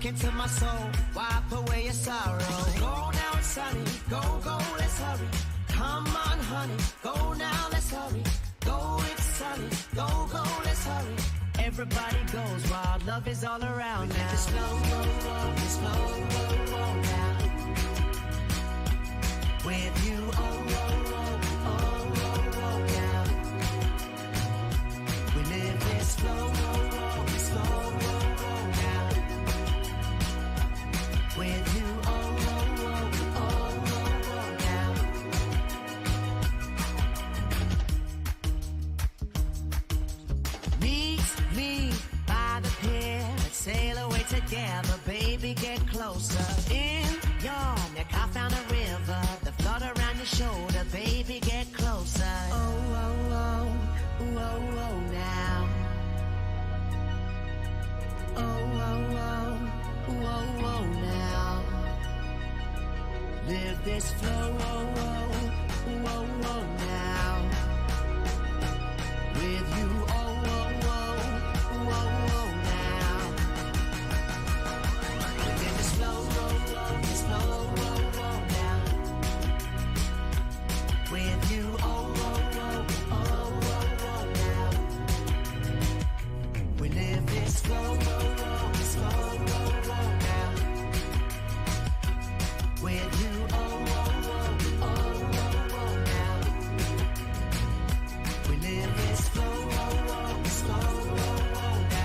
look into my soul, wipe away your sorrow. Go now, it's sunny, go, let's hurry. Come on, honey, go now, let's hurry. Go, it's sunny, go, let's hurry. Everybody goes wild, love is all around now. Just flow, just flow now. With you, oh, now. We live this slow now. With you, oh, now. Meet me by the pier, let's sail away together, baby, get closer. In your neck, I found a river, the flood around your shoulder, baby, get closer. Oh, now. Oh, now. Live this flow, now. With you, now. Live this flow, now. With you, now. We live this flow, now. With you, now. We live this flow, now.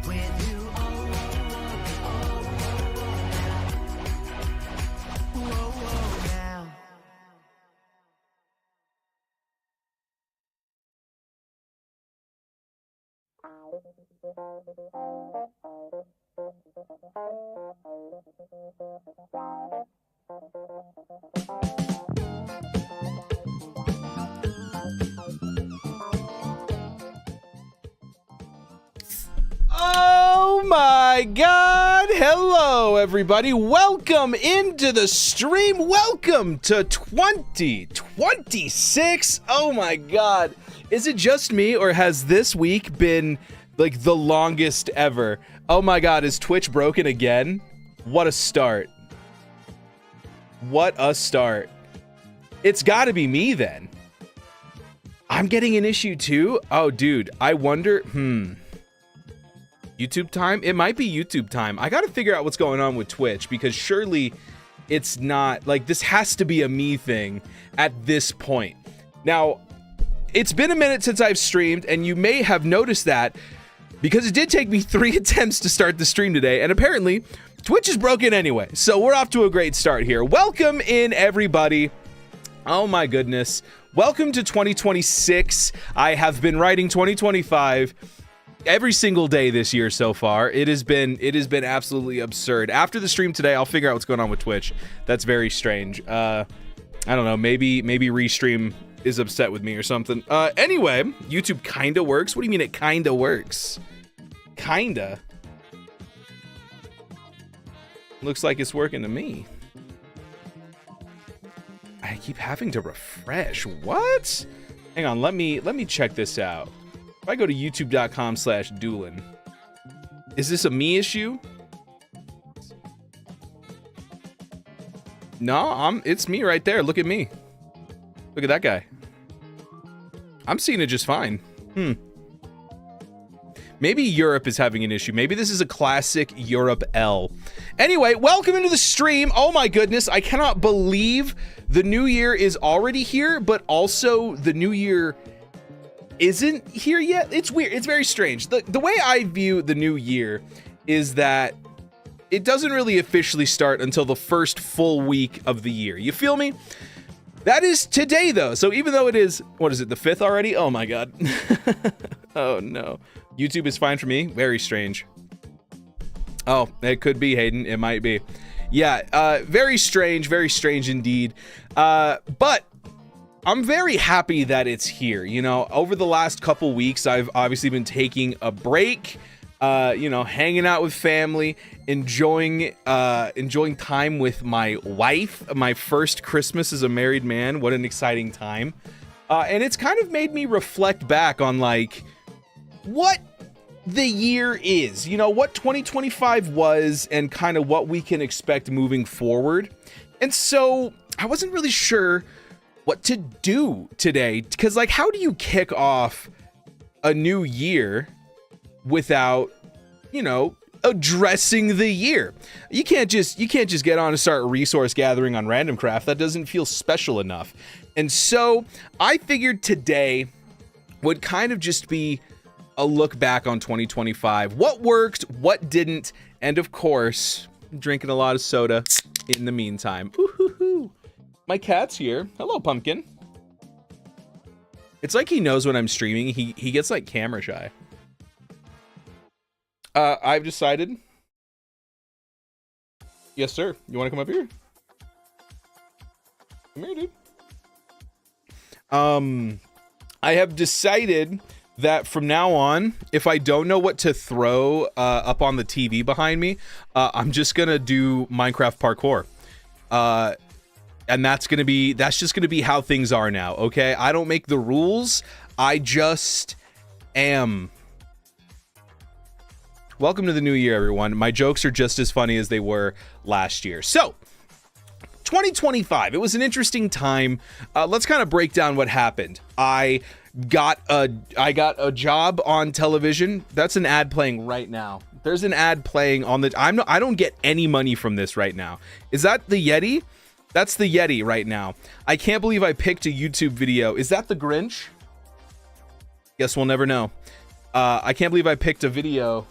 With you, now. Oh my God. Hello, everybody. Welcome into the stream. Welcome to 2026. Oh my God. Is it just me, or has this week been like the longest ever? Oh my God. Is Twitch broken again? What a start. What a start. It's got to be me then. I'm getting an issue too. Oh, dude. I wonder. YouTube time? It might be YouTube time. I gotta figure out what's going on with Twitch, because surely it's not like this has to be a me thing at this point. Now, it's been a minute since I've streamed, and you may have noticed that because it did take me 3 attempts to start the stream today, and apparently Twitch is broken anyway. So we're off to a great start here. Welcome in, everybody. Oh my goodness. Welcome to 2026. I have been writing 2025 every single day this year so far. It has been absolutely absurd. After the stream today, I'll figure out what's going on with Twitch. That's very strange. I don't know. Maybe Restream is upset with me or something. Anyway, YouTube kinda works. What do you mean it kinda works? Kinda. Looks like it's working to me. I keep having to refresh. What? Hang on. Let me check this out. If I go to youtube.com/Dewlan, is this a me issue? No, it's me right there. Look at me. Look at that guy. I'm seeing it just fine. Maybe Europe is having an issue. Maybe this is a classic Europe L. Anyway, welcome into the stream. Oh my goodness, I cannot believe the new year is already here, but also the new year isn't here yet. It's weird. It's very strange. The way I view the new year is that it doesn't really officially start until the first full week of the year. You feel me? That is today, though. So even though it is, what is it, the 5th already? Oh my God. Oh no. YouTube is fine for me. Very strange. Oh, it could be, Hayden. It might be. Yeah, very strange indeed. But I'm very happy that it's here. You know, over the last couple weeks, I've obviously been taking a break, you know, hanging out with family, enjoying time with my wife. My first Christmas as a married man. What an exciting time. And it's kind of made me reflect back on like, what the year is, what 2025 was and kind of what we can expect moving forward. And so I wasn't really sure what to do today, because like, how do you kick off a new year without, addressing the year? You can't just get on and start resource gathering on Random Craft. That doesn't feel special enough. And so I figured today would kind of just be a look back on 2025, what worked, what didn't, and of course, drinking a lot of soda in the meantime. Ooh-hoo-hoo. My cat's here. Hello, Pumpkin. It's like he knows when I'm streaming. He gets like camera shy. I've decided. Yes, sir. You want to come up here? Come here, dude. I have decided that from now on, if I don't know what to throw up on the TV behind me, I'm just gonna do Minecraft parkour. And that's just gonna be how things are now, okay? I don't make the rules, I just am. Welcome to the new year, everyone. My jokes are just as funny as they were last year. So, 2025, it was an interesting time. Let's kind of break down what happened. I got a job on television. That's an ad playing right now. There's an ad playing on the. I don't get any money from this right now. Is that the Yeti? That's the Yeti right now. I can't believe I picked a YouTube video. Is that the Grinch? Guess we'll never know. I can't believe I picked a video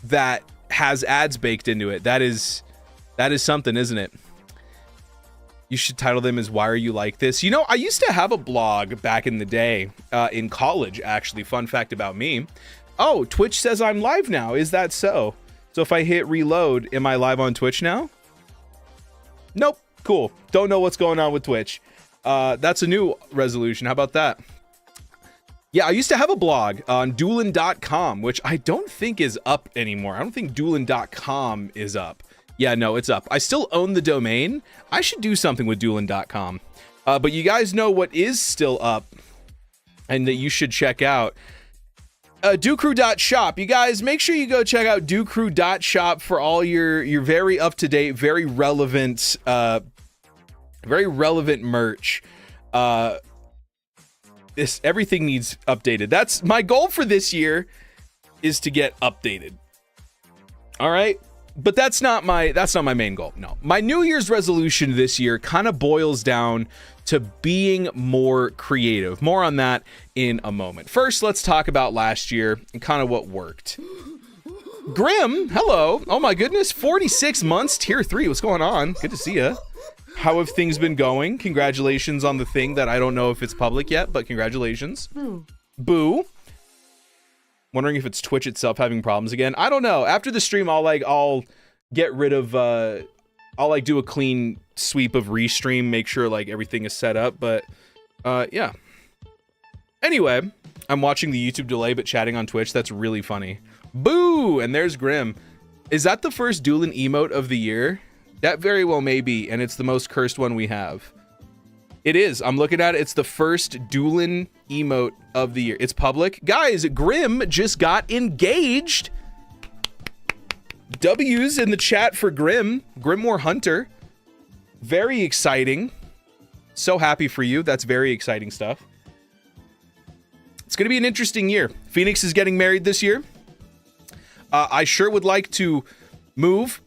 that has ads baked into it. That is something, isn't it? You should title them as "Why Are You Like This?" I used to have a blog back in the day, in college, actually. Fun fact about me. Oh, Twitch says I'm live now. Is that so? So if I hit reload, am I live on Twitch now? Nope. Cool. Don't know what's going on with Twitch. That's a new resolution. How about that? Yeah, I used to have a blog on Dewlan.com, which I don't think is up anymore. I don't think Dewlan.com is up. Yeah, no, it's up. I still own the domain. I should do something with Dewlan.com. But you guys know what is still up and that you should check out. DewCrew.shop. You guys, make sure you go check out DewCrew.shop for all your very up-to-date, very relevant merch. Everything needs updated. That's my goal for this year, is to get updated. All right? But that's not my main goal. No. My New Year's resolution this year kind of boils down to being more creative. More on that in a moment. First, let's talk about last year and kind of what worked. Grim, hello. Oh my goodness, 46 months, tier 3. What's going on? Good to see you. How have things been going? Congratulations on the thing that I don't know if it's public yet, but congratulations. Boo. Wondering if it's Twitch itself having problems again. I don't know. After the stream, I'll get rid of I'll do a clean sweep of restream, make sure everything is set up, but yeah. Anyway, I'm watching the YouTube delay but chatting on Twitch. That's really funny. Boo! And there's Grim. Is that the first Dewlan emote of the year? That very well may be, and it's the most cursed one we have. It is. I'm looking at it. It's the first Dewlan emote of the year. It's public. Guys, Grim just got engaged. W's in the chat for Grim. Grimoire Hunter. Very exciting. So happy for you. That's very exciting stuff. It's going to be an interesting year. Phoenix is getting married this year. I sure would like to move.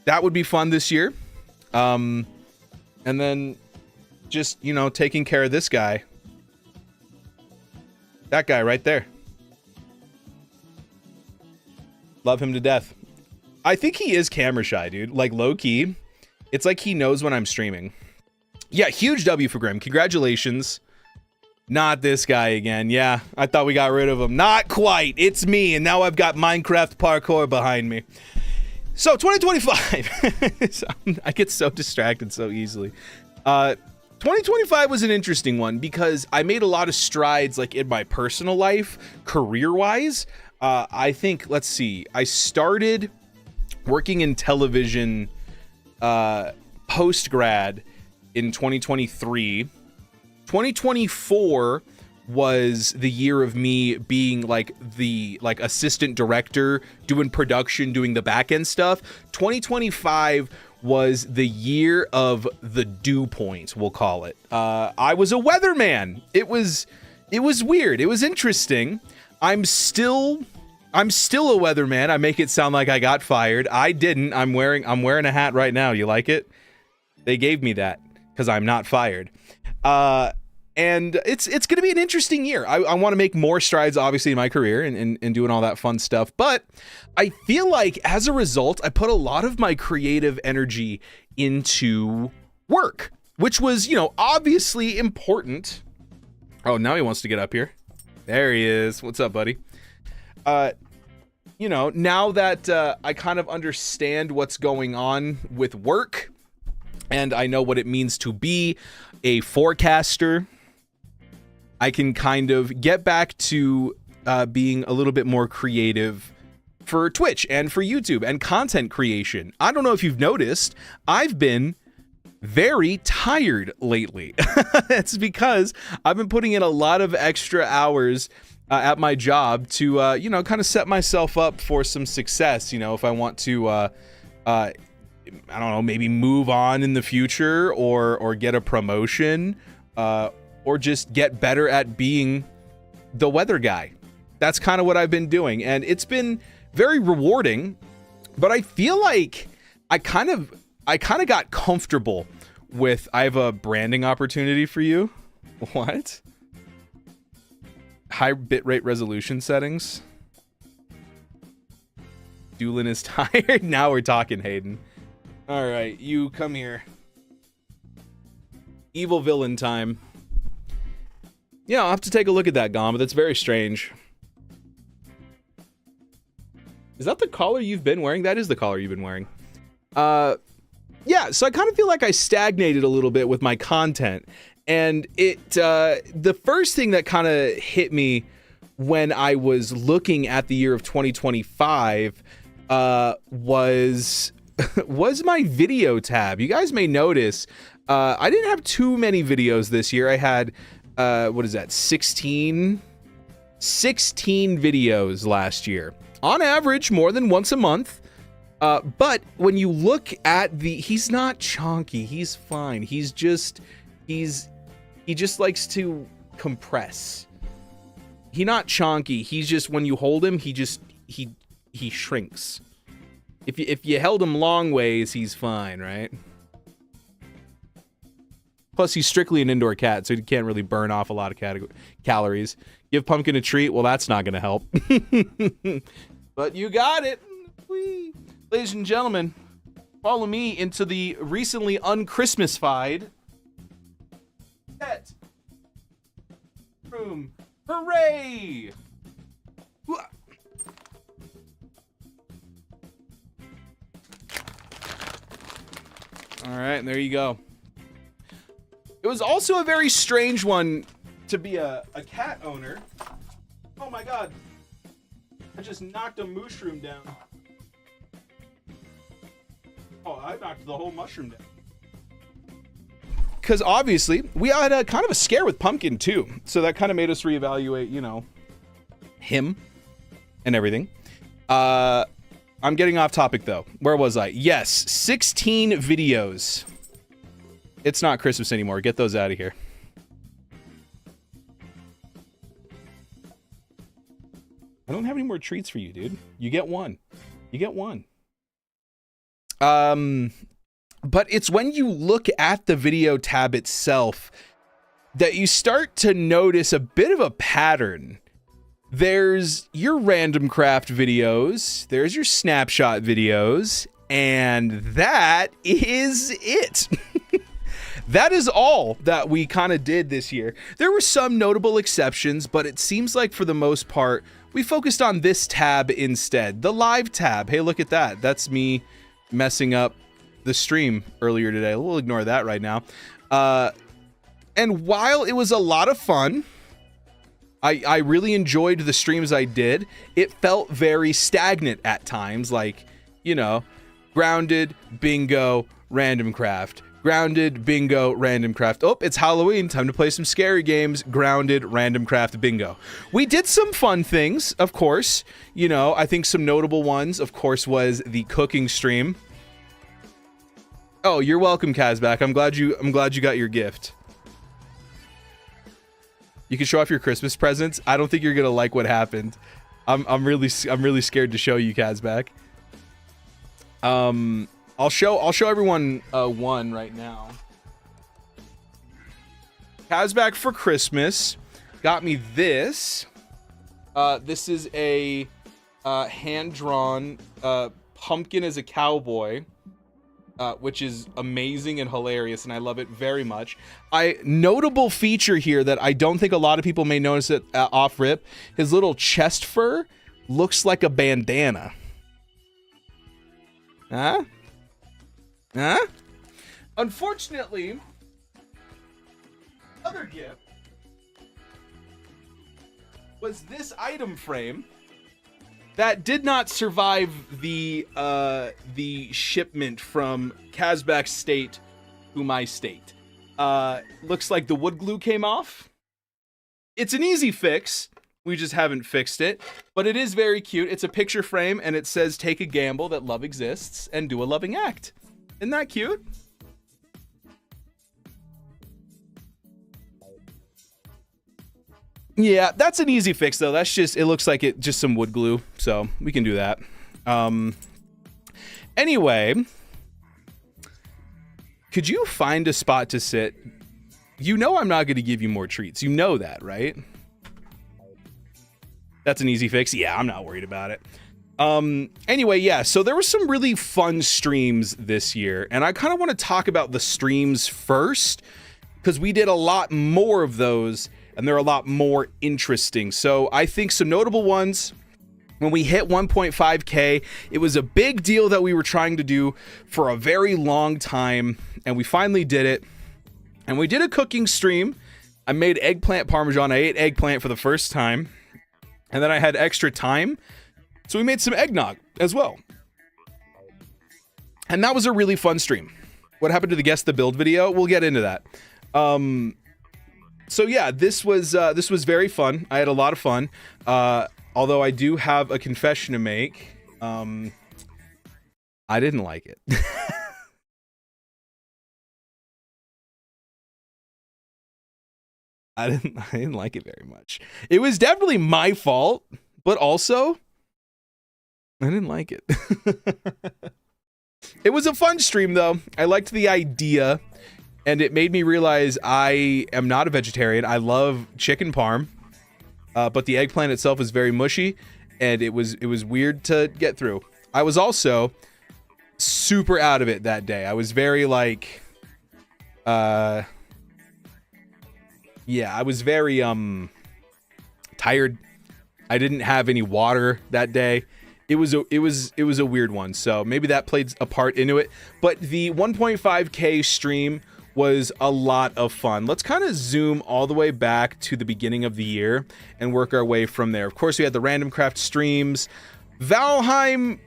That would be fun this year. And then just, taking care of this guy. That guy right there. Love him to death. I think he is camera shy, dude. Low key. It's like he knows when I'm streaming. Yeah, huge W for Grim. Congratulations. Not this guy again. Yeah, I thought we got rid of him. Not quite. It's me, and now I've got Minecraft parkour behind me. So, 2025. I get so distracted so easily. 2025 was an interesting one because I made a lot of strides in my personal life, career-wise. I think, let's see, I started working in television post-grad in 2023. 2024 was the year of me being like the assistant director, doing production, doing the back end stuff. 2025 was the year of the dew point, we'll call it. I was a weatherman. It was weird. It was interesting. I'm still a weatherman. I make it sound like I got fired. I didn't. I'm wearing a hat right now. You like it? They gave me that because I'm not fired. And it's going to be an interesting year. I want to make more strides, obviously, in my career and doing all that fun stuff. But I feel like as a result, I put a lot of my creative energy into work, which was, obviously important. Oh, now he wants to get up here. There he is. What's up, buddy? Now that I kind of understand what's going on with work and I know what it means to be a forecaster, I can kind of get back to being a little bit more creative for Twitch and for YouTube and content creation. I don't know if you've noticed, I've been very tired lately. It's because I've been putting in a lot of extra hours at my job to, kind of set myself up for some success. If I want to, I don't know, maybe move on in the future or get a promotion, or just get better at being the weather guy. That's kind of what I've been doing. And it's been very rewarding, but I feel like I kind of got comfortable with, I have a branding opportunity for you. What? High bitrate resolution settings. Dewlan is tired. Now we're talking, Hayden. All right, you come here. Evil villain time. Yeah, I'll have to take a look at that, Gom, but that's very strange. Is that the collar you've been wearing? That is the collar you've been wearing. Yeah, so I kind of feel like I stagnated a little bit with my content. And the first thing that kind of hit me when I was looking at the year of 2025 was my video tab. You guys may notice I didn't have too many videos this year. I had 16 videos last year, on average more than once a month. But when you look at he's not chonky, he's fine. He just likes to compress. He's not chonky. He's just, when you hold him, he shrinks. If you held him long ways, he's fine, right? Plus, he's strictly an indoor cat, so he can't really burn off a lot of calories. Give Pumpkin a treat? Well, that's not going to help. But you got it. Whee. Ladies and gentlemen, follow me into the recently unchristmasified pet room. Hooray! All right, there you go. It was also a very strange one to be a cat owner. Oh my god. I just knocked a mushroom down. Oh, I knocked the whole mushroom down. Because obviously, we had a kind of a scare with Pumpkin too. So that kind of made us reevaluate, him and everything. I'm getting off topic though. Where was I? Yes, 16 videos. It's not Christmas anymore. Get those out of here. I don't have any more treats for you, dude. You get one. You get one. But it's when you look at the video tab itself that you start to notice a bit of a pattern. There's your random craft videos, there's your snapshot videos, and that is it. That is all that we kind of did this year. There were some notable exceptions, but it seems like for the most part, we focused on this tab instead. The live tab. Hey, look at that. That's me messing up the stream earlier today. We'll ignore that right now. And while it was a lot of fun, I really enjoyed the streams I did. It felt very stagnant at times, like, grounded, bingo, random craft, Grounded, bingo, random craft. Oh, it's Halloween. Time to play some scary games. Grounded, random craft, bingo. We did some fun things, of course. You know, I think some notable ones, of course, was the cooking stream. Oh, you're welcome, Kazbak. I'm glad you got your gift. You can show off your Christmas presents. I don't think you're gonna like what happened. I'm really scared to show you, Kazbak. I'll show everyone one right now. Kazbak for Christmas got me this. This is a hand-drawn pumpkin as a cowboy, which is amazing and hilarious, and I love it very much. Notable feature here that I don't think a lot of people may notice it off rip, his little chest fur looks like a bandana. Huh? Unfortunately, other gift was this item frame that did not survive the shipment from Kazbak's state to my state. Looks like the wood glue came off. It's an easy fix. We just haven't fixed it, but it is very cute. It's a picture frame, and it says, "Take a gamble that love exists and do a loving act." Isn't that cute? Yeah, that's an easy fix, though. That's just, it looks like just some wood glue, so we can do that. Anyway, could you find a spot to sit? You know I'm not going to give you more treats. You know that, right? That's an easy fix. Yeah, I'm not worried about it. Anyway, yeah, so there were some really fun streams this year, and I kind of want to talk about the streams first, because we did a lot more of those, and they're a lot more interesting. So I think some notable ones, when we hit 1.5K, it was a big deal that we were trying to do for a very long time, and we finally did it. And we did a cooking stream. I made eggplant parmesan. I ate eggplant for the first time, and then I had extra time, so we made some eggnog as well. And that was a really fun stream. What happened to the Guess the Build video? We'll get into that. So yeah, this was very fun. I had a lot of fun. Although I do have a confession to make. I didn't like it. I didn't like it very much. It was definitely my fault, but also I didn't like it. It was a fun stream though. I liked the idea, and it made me realize I am not a vegetarian. I love chicken parm, but the eggplant itself is very mushy, and it was weird to get through. I was also super out of it that day. I was very like, yeah, I was very tired. I didn't have any water that day. It was a weird one, so maybe that played a part into it. But the 1.5K stream was a lot of fun. Let's kind of zoom all the way back to the beginning of the year and work our way from there. Of course, we had the random craft streams. Valheim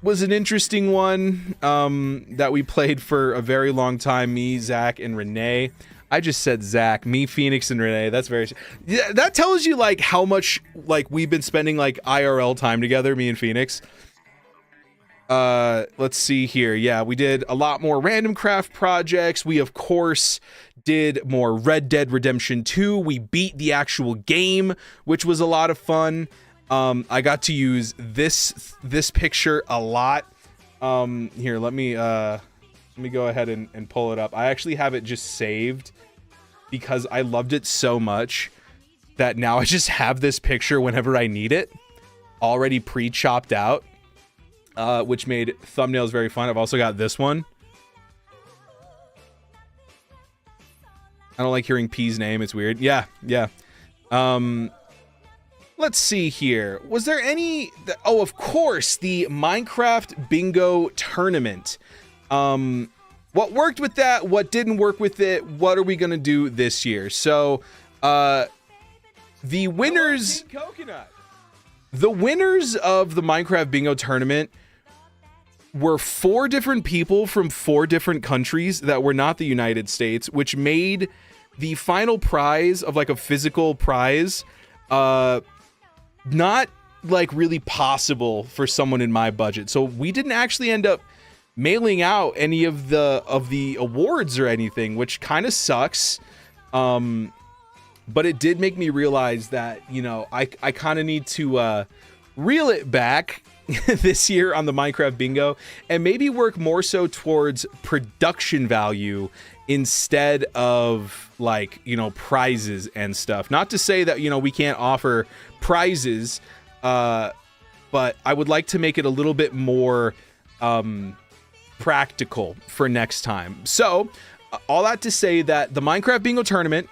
was an interesting one that we played for a very long time. Me, Zach, and Renee. I just said Zach, me, Phoenix, and Renee. That's very, yeah, that tells you like how much like we've been spending like IRL time together, me and Phoenix. Let's see here. Yeah, we did a lot more random craft projects. We of course did more Red Dead Redemption 2. We beat the actual game, which was a lot of fun. I got to use this picture a lot. Here, let me go ahead and pull it up. I actually have it just saved because I loved it so much that now I just have this picture whenever I need it, already pre-chopped out, which made thumbnails very fun. I've also got this one. I don't like hearing P's name. It's weird. Yeah. Let's see here. Was there any... Oh, of course, the Minecraft Bingo Tournament. What worked with that? What didn't work with it? What are we gonna do this year? So, the winners of the Minecraft Bingo Tournament were 4 different people from 4 different countries that were not the United States, which made the final prize of like a physical prize not like really possible for someone in my budget. So we didn't actually end up mailing out any of the awards or anything, which kind of sucks. But it did make me realize that, you know, I kind of need to reel it back this year on the Minecraft bingo and maybe work more so towards production value instead of like, you know, prizes and stuff. Not to say that, you know, we can't offer prizes, but I would like to make it a little bit more practical for next time. So all that to say that the Minecraft bingo tournament,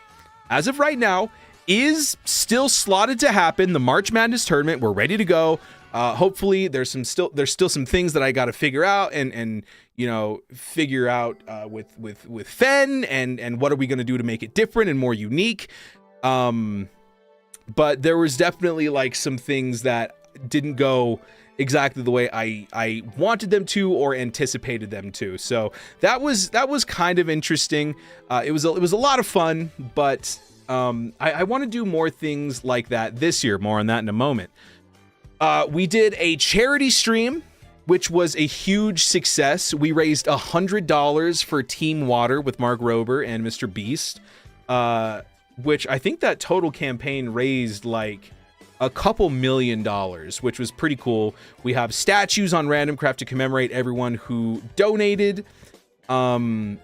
as of right now, is still slotted to happen. The March Madness tournament, we're ready to go. Hopefully there's still some things that I got to figure out and you know, figure out with Fen and what are we going to do to make it different and more unique. But there was definitely like some things that didn't go exactly the way I wanted them to or anticipated them to. So that was kind of interesting. It was a lot of fun, but I want to do more things like that this year. More on that in a moment. We did a charity stream, which was a huge success. We raised $100 for Team Water with Mark Rober and Mr. Beast, which I think that total campaign raised like a couple $1 million, which was pretty cool. We have statues on Random Craft to commemorate everyone who donated. And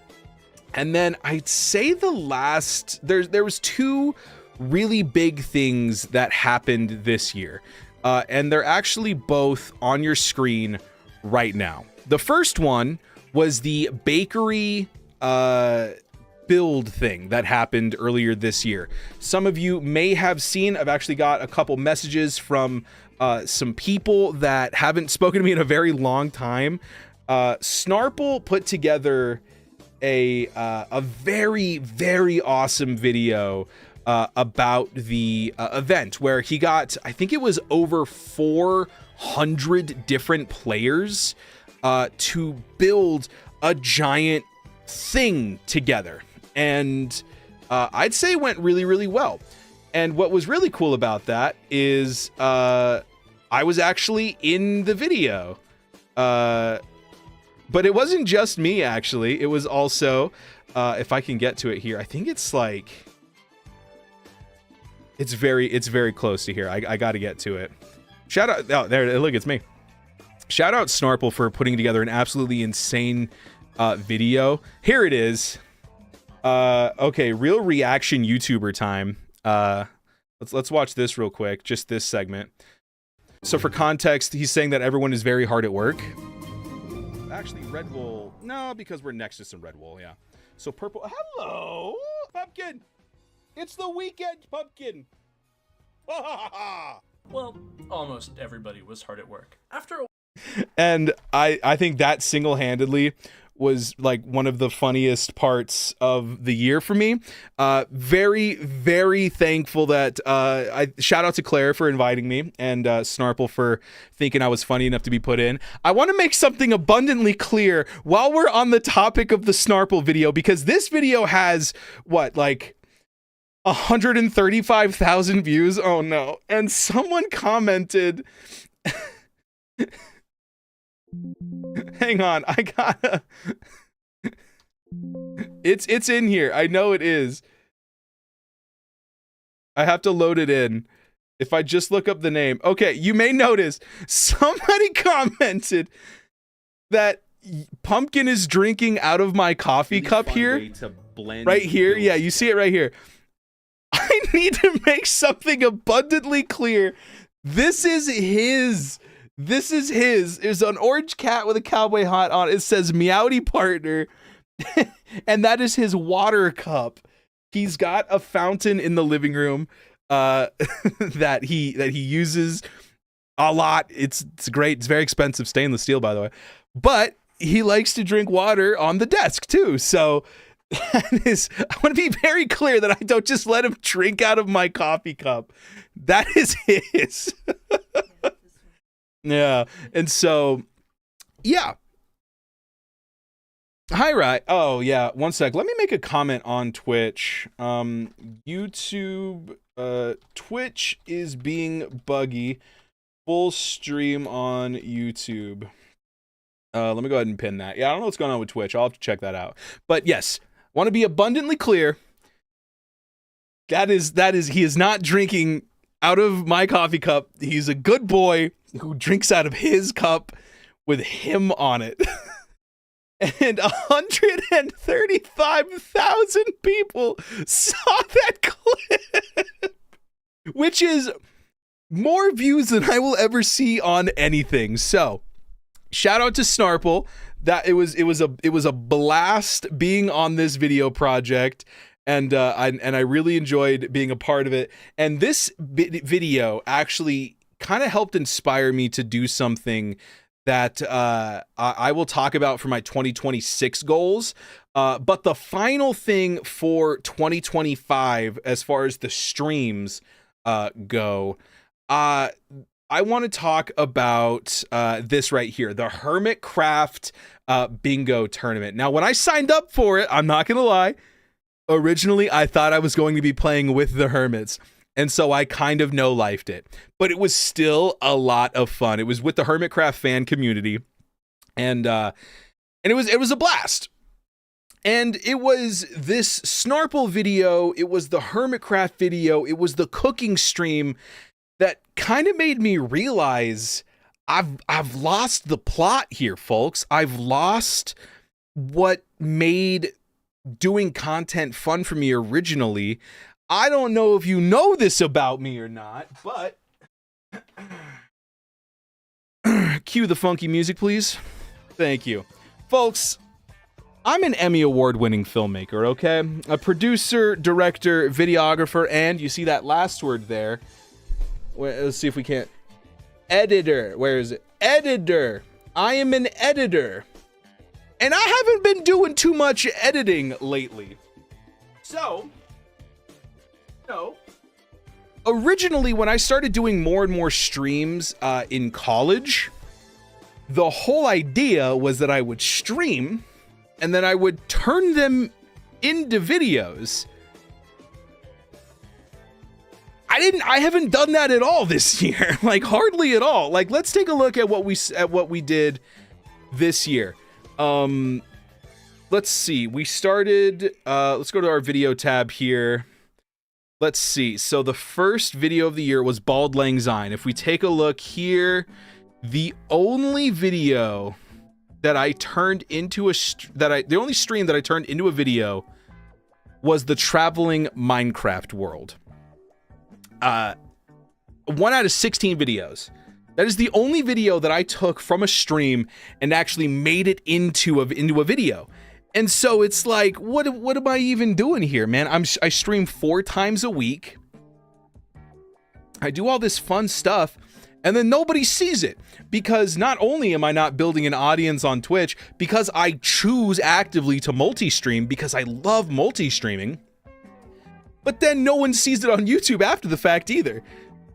then I'd say the last, there was 2 really big things that happened this year. And they're actually both on your screen right now. The first one was the bakery build thing that happened earlier this year. Some of you may have seen, I've actually got a couple messages from some people that haven't spoken to me in a very long time. Snarple put together a very, very awesome video about the event where he got, I think it was over 400 different players to build a giant thing together. And I'd say it went really, really well. And what was really cool about that is I was actually in the video. But it wasn't just me, actually. It was also, if I can get to it here, I think it's like, it's very close to here. I got to get to it. Shout out, oh, there, look, it's me. Shout out Snarple for putting together an absolutely insane video. Here it is. Okay, real reaction YouTuber time. Let's watch this real quick, just this segment. So for context, he's saying that everyone is very hard at work. Actually, Red Wool, no, because we're next to some Red Wool, yeah. So purple, hello, Pumpkin. It's the weekend, Pumpkin. Well, almost everybody was hard at work. After a And I think that single-handedly was like one of the funniest parts of the year for me. Very, very thankful that I shout out to Claire for inviting me and Snarple for thinking I was funny enough to be put in. I want to make something abundantly clear while we're on the topic of the Snarple video, because this video has what, like 135,000 views. Oh no. And someone commented hang on, I gotta it's in here. I know it is. I have to load it in. If I just look up the name. Okay, you may notice somebody commented that Pumpkin is drinking out of my coffee cup here. Right here. Yeah, you see it right here. I need to make something abundantly clear. This is his. This is his. There's an orange cat with a cowboy hat on. It says Meowdy Partner. And that is his water cup. He's got a fountain in the living room that he uses a lot. It's great. It's very expensive stainless steel, by the way. But he likes to drink water on the desk too. So that is, I want to be very clear that I don't just let him drink out of my coffee cup. That is his. Yeah. And so, yeah. Hi, right. Oh, yeah. One sec. Let me make a comment on Twitch. YouTube, Twitch is being buggy. Full stream on YouTube. Let me go ahead and pin that. Yeah, I don't know what's going on with Twitch. I'll have to check that out. But yes, want to be abundantly clear. That is, he is not drinking out of my coffee cup. He's a good boy who drinks out of his cup with him on it. And 135,000 people saw that clip, which is more views than I will ever see on anything. So, shout out to Snarple. That it was a blast being on this video project, and I really enjoyed being a part of it. And this video actually kind of helped inspire me to do something that I will talk about for my 2026 goals. But the final thing for 2025, as far as the streams go, I want to talk about this right here, the Hermitcraft bingo tournament. Now, when I signed up for it, I'm not going to lie, originally I thought I was going to be playing with the Hermits. And so I kind of no-lifed it, but it was still a lot of fun. It was with the Hermitcraft fan community, and it was a blast. And it was this Snarple video, it was the Hermitcraft video, it was the cooking stream that kind of made me realize I've lost the plot here, folks. I've lost what made doing content fun for me originally. I don't know if you know this about me or not, but cue the funky music, please. Thank you. Folks, I'm an Emmy Award-winning filmmaker, okay? A producer, director, videographer, and you see that last word there. Let's see if we can't. Editor. Where is it? Editor. I am an editor. And I haven't been doing too much editing lately. So, originally, when I started doing more and more streams in college, the whole idea was that I would stream and then I would turn them into videos. I haven't done that at all this year. Like, hardly at all. Like, let's take a look at what we did this year. Let's see. We started, let's go to our video tab here. Let's see. So the first video of the year was Bald Lang Syne. If we take a look here, the only video that I turned into the only stream that I turned into a video was the traveling Minecraft world. 1 out of 16 videos. That is the only video that I took from a stream and actually made it into a video. And so it's like, what am I even doing here, man? I stream 4 times a week. I do all this fun stuff, and then nobody sees it. Because not only am I not building an audience on Twitch, because I choose actively to multi-stream, because I love multi-streaming, but then no one sees it on YouTube after the fact either.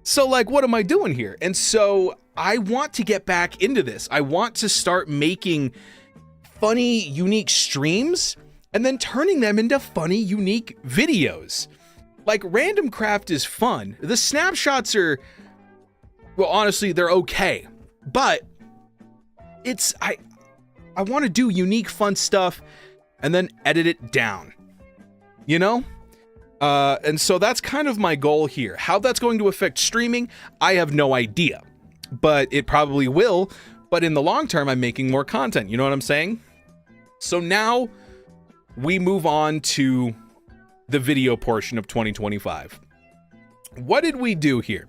So, like, what am I doing here? And so I want to get back into this. I want to start making funny, unique streams and then turning them into funny, unique videos. Like, Random Craft is fun. The snapshots are, well, honestly, they're okay. But it's, I want to do unique, fun stuff and then edit it down, you know? And so that's kind of my goal here. How that's going to affect streaming, I have no idea, but it probably will. But in the long term, I'm making more content. You know what I'm saying? So now we move on to the video portion of 2025. What did we do here?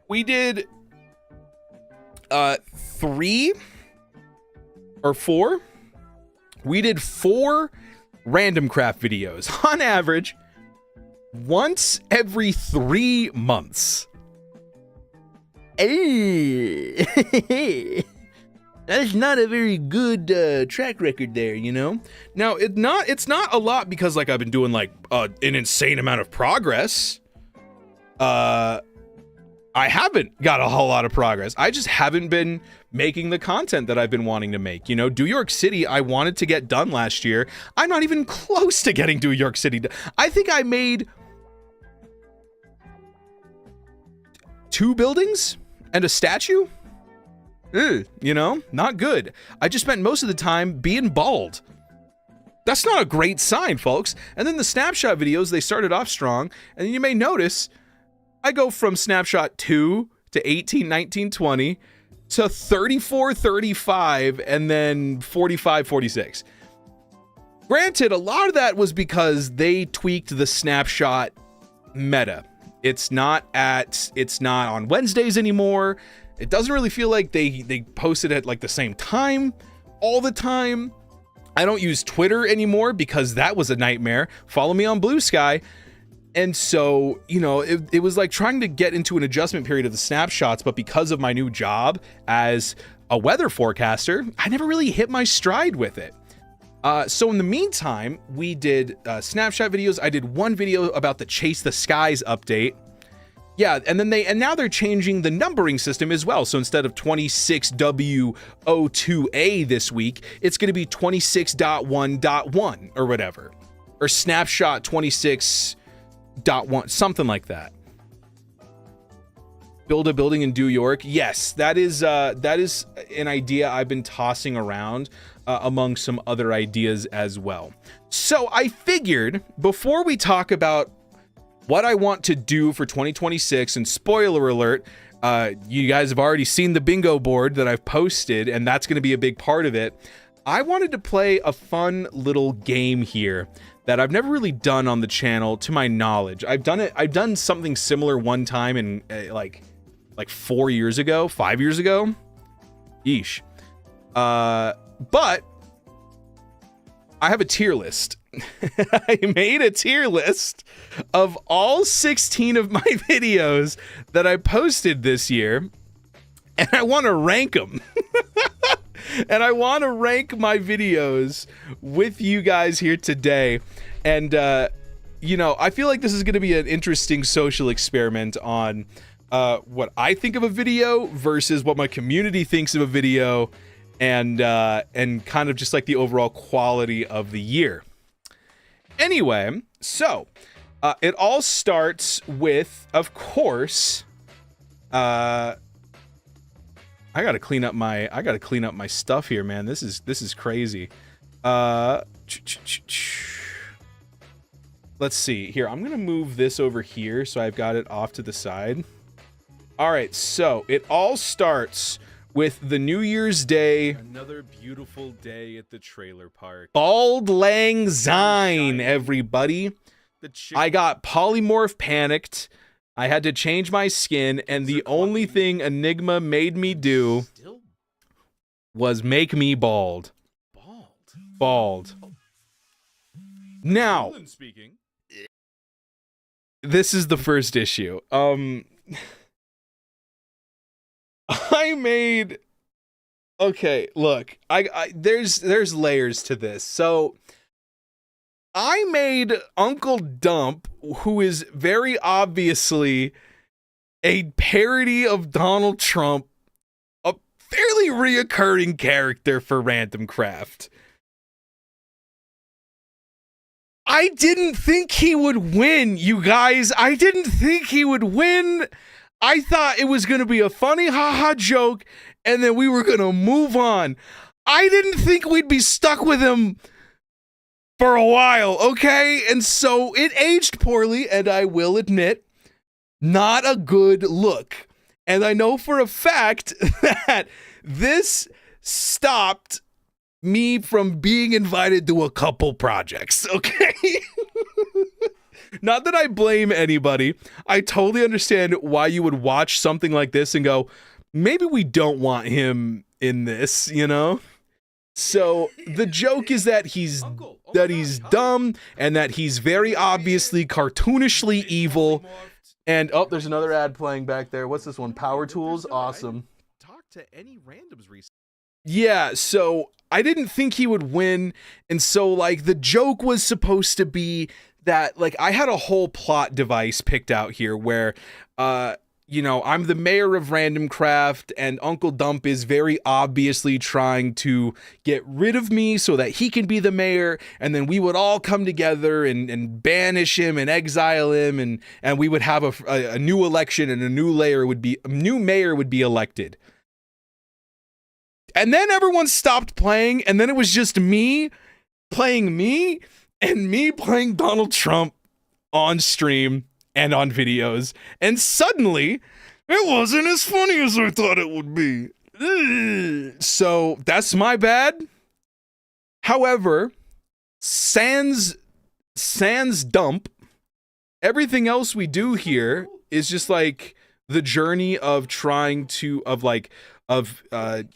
We did 3 or 4. We did 4 Random Craft videos on average once every 3 months. That's not a very good track record there, you know? Now, it's not a lot because, like, I've been doing, like, an insane amount of progress. I haven't got a whole lot of progress. I just haven't been making the content that I've been wanting to make. You know, New York City, I wanted to get done last year. I'm not even close to getting New York City done. I think I made 2 buildings and a statue. You know, not good. I just spent most of the time being bald. That's not a great sign, folks. And then the snapshot videos, they started off strong. And you may notice I go from snapshot 2 to 18, 19, 20 to 34, 35, and then 45, 46. Granted, a lot of that was because they tweaked the snapshot meta. It's not on Wednesdays anymore. It doesn't really feel like they post it at like the same time all the time. I don't use Twitter anymore because that was a nightmare. Follow me on Blue Sky. And so, you know, it was like trying to get into an adjustment period of the snapshots, but because of my new job as a weather forecaster, I never really hit my stride with it. So in the meantime, we did snapshot videos. I did one video about the Chase the Skies update. Yeah, and now they're changing the numbering system as well. So instead of 26W02A this week, it's going to be 26.1.1 or whatever, or snapshot 26.1, something like that. Build a building in New York. Yes, that is an idea I've been tossing around among some other ideas as well. So I figured before we talk about what I want to do for 2026, and spoiler alert, you guys have already seen the bingo board that I've posted, and that's going to be a big part of it. I wanted to play a fun little game here that I've never really done on the channel, to my knowledge. I've done something similar one time in like 4 years ago, 5 years ago. Yeesh. But I have a tier list. I made a tier list of all 16 of my videos that I posted this year, and I want to rank them. And I want to rank my videos with you guys here today. And, you know, I feel like this is going to be an interesting social experiment on what I think of a video versus what my community thinks of a video, and kind of just like the overall quality of the year. Anyway, so it all starts with, of course, I gotta clean up my stuff here, man. This is crazy. Let's see here. I'm gonna move this over here so I've got it off to the side. All right, so it all starts with the New Year's Day. Another beautiful day at the trailer park. Bald Lang Syne, everybody. I got polymorph panicked. I had to change my skin, and the only thing Enigma made me do was make me bald. Bald. Now, this is the first issue. I made... Okay, look. There's layers to this. So I made Uncle Dump, who is very obviously a parody of Donald Trump, a fairly reoccurring character for Random Craft. I didn't think he would win, you guys. I didn't think he would win. I thought it was going to be a funny haha joke, and then we were going to move on. I didn't think we'd be stuck with him for a while, okay? And so it aged poorly, and I will admit, not a good look. And I know for a fact that this stopped me from being invited to a couple projects, okay? Not that I blame anybody. I totally understand why you would watch something like this and go, maybe we don't want him in this, you know? So the joke is that he's dumb, and that he's very obviously cartoonishly evil. And oh, there's another ad playing back there. What's this one? Power Tools? Awesome. Talk to any randoms recently. Yeah, so I didn't think he would win, and so like the joke was supposed to be that like I had a whole plot device picked out here where you know, I'm the mayor of Random Craft, and Uncle Dump is very obviously trying to get rid of me so that he can be the mayor, and then we would all come together and banish him and exile him, and we would have a new election, and a new mayor would be elected. And then everyone stopped playing, and then it was just me playing me, and me playing Donald Trump on stream and on videos, and suddenly it wasn't as funny as I thought it would be. So that's my bad. However, sans Dump, everything else we do here is just like the journey of trying to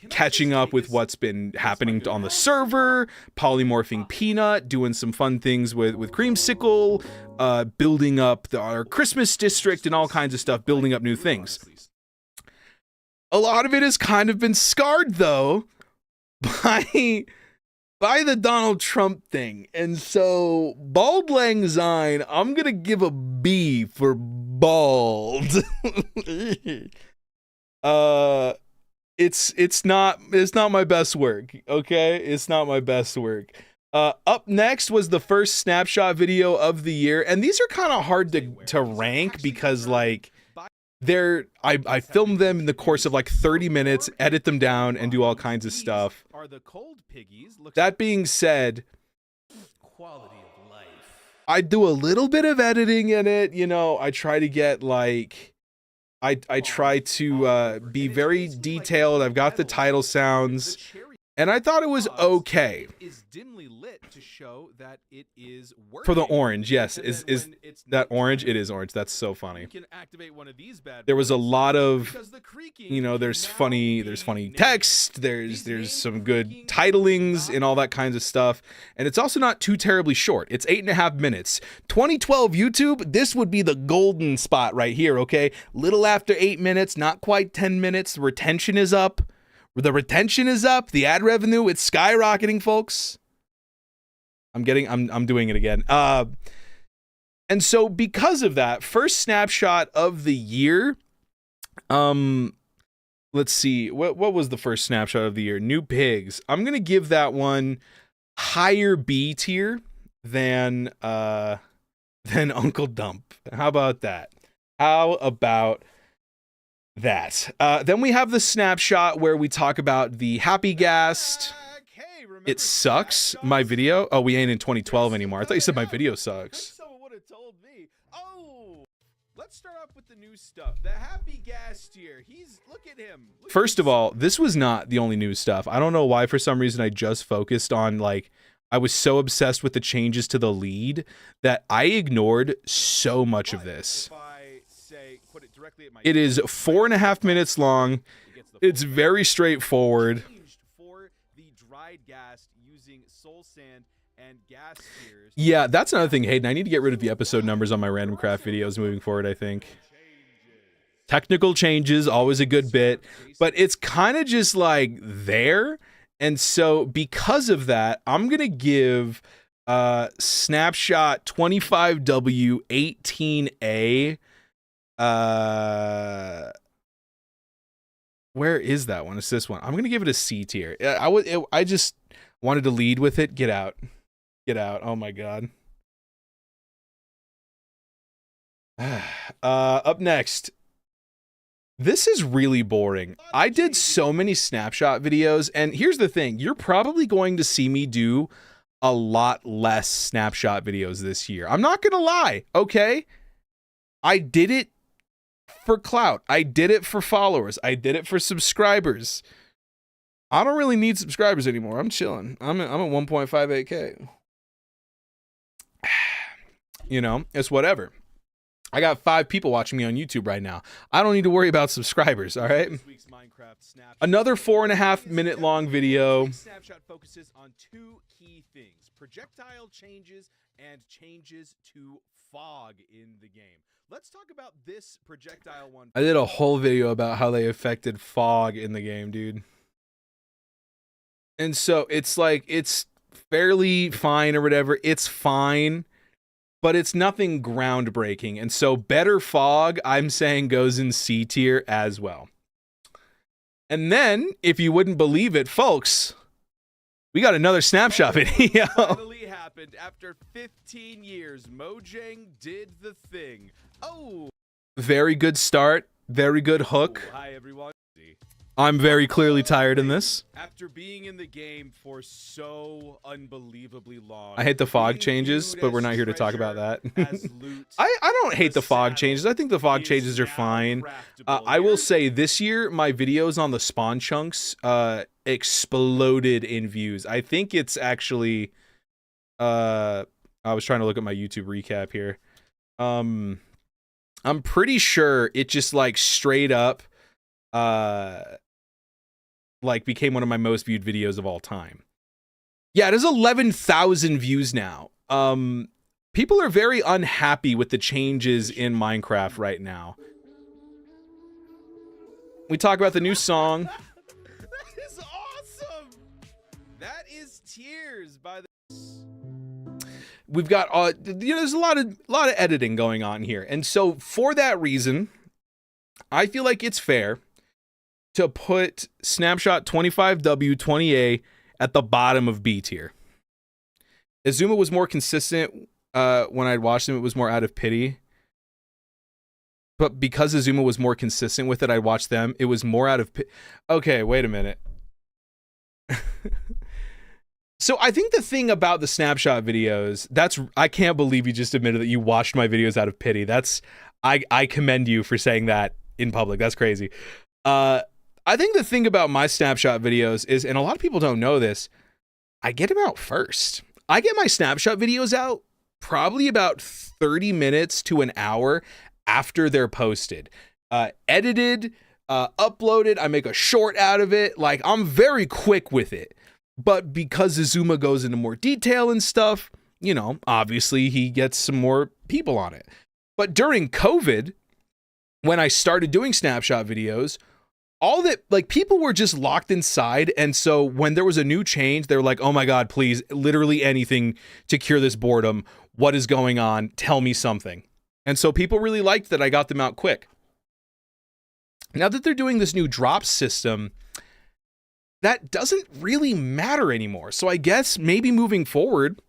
catching up with what's been happening on the server, polymorphing Peanut, doing some fun things with Creamsicle, building up our Christmas district and all kinds of stuff, building up new things. A lot of it has kind of been scarred, though, by the Donald Trump thing. And so, Bald Lang Syne, I'm going to give a B for bald. It's not my best work, okay? It's not my best work. Up next was the first snapshot video of the year, and these are kind of hard to rank because like I filmed them in the course of like 30 minutes, edit them down, and do all kinds of stuff. That being said, Quality of life. I do a little bit of editing in it, you know. I try to get like I try to be very detailed. I've got the title sounds, and I thought it was okay. Is dimly lit to show that it is working. For the orange, yes. Is that orange? It is orange. That's so funny. You can activate one of these bad There was a boys lot of, because the creaking you know, can there's now funny be text, there's some good titlings and all that kinds of stuff. And it's also not too terribly short. It's 8.5 minutes. 2012 YouTube, this would be the golden spot right here, okay? Little after 8 minutes, not quite 10 minutes. The retention is up. The ad revenue, it's skyrocketing, folks. I'm doing it again. And so because of that, first snapshot of the year, let's see, what was the first snapshot of the year? New Pigs. I'm going to give that one higher B tier than Uncle Dump. How about that? Then we have the snapshot where we talk about the Happy Gassed. It sucks, my video. Oh, we ain't in 2012 anymore. I thought you said my video sucks. Someone would have told me. Oh, let's start off with the new stuff. The Happy Gas tier. Look at him. First of all, this was not the only new stuff. I don't know why for some reason I just focused on like, I was so obsessed with the changes to the lead that I ignored so much of this. It is 4.5 minutes long. It's very straightforward. Yeah, that's another thing, Hayden. I need to get rid of the episode numbers on my Random Craft videos moving forward, I think. Technical changes, always a good bit, but it's kind of just like there. And so because of that, I'm going to give Snapshot 25W18A. Where is that one? It's this one. I'm going to give it a C tier. I just wanted to lead with it. Get out. Oh my God. Up next. This is really boring. I did so many snapshot videos, and here's the thing. You're probably going to see me do a lot less snapshot videos this year. I'm not going to lie, okay? I did it for clout. I did it for followers. I did it for subscribers. I don't really need subscribers anymore. I'm chilling. I'm at 1.58K. You know, it's whatever. I got 5 people watching me on YouTube right now. I don't need to worry about subscribers, all right? Another 4.5 minute long video. Snapshot focuses on 2 key things: projectile changes and changes to fog in the game. Let's talk about this projectile one. I did a whole video about how they affected fog in the game, dude. And so it's like, it's fairly fine or whatever. It's fine. but it's nothing groundbreaking. And so better fog, I'm saying, goes in C tier as well. And then, if you wouldn't believe it, folks, we got another snapshot video. Finally happened after 15 years. Mojang did the thing. Oh, Very good start. Very good hook. hi everyone. I'm very clearly tired in this. After being in the game for so unbelievably long, I hate the fog being changes, viewed but we're as not here to talk about treasure, that. as loot, I don't hate the fog saddle changes. I think the fog is changes are now fine. craftable. I will say this year, my videos on the spawn chunks exploded in views. I think it's actually... I was trying to look at my YouTube recap here. I'm pretty sure it just like straight up like became one of my most viewed videos of all time. Yeah, it has 11,000 views now. People are very unhappy with the changes in Minecraft right now. We talk about the new song. That is awesome. That is tears by the... We've got there's a lot of editing going on here. And so for that reason, I feel like it's fair to put Snapshot 25W 20A at the bottom of B tier. Azuma was more consistent when I'd watched him. It was more out of pity. But because Azuma was more consistent with it, I watched them. It was more out of pity. Okay, wait a minute. So I think the thing about the Snapshot videos, I can't believe you just admitted that you watched my videos out of pity. I commend you for saying that in public. That's crazy. I think the thing about my Snapshot videos is, and a lot of people don't know this, I get them out first. I get my Snapshot videos out probably about 30 minutes to an hour after they're posted. Edited, uploaded, I make a short out of it. Like, I'm very quick with it. But because Azuma goes into more detail and stuff, you know, obviously he gets some more people on it. But during COVID, when I started doing Snapshot videos, all that, like, people were just locked inside. And so when there was a new change, they were like, oh my God, please, literally anything to cure this boredom. What is going on? Tell me something. And so people really liked that I got them out quick. Now that they're doing this new drop system, that doesn't really matter anymore. So I guess maybe moving forward,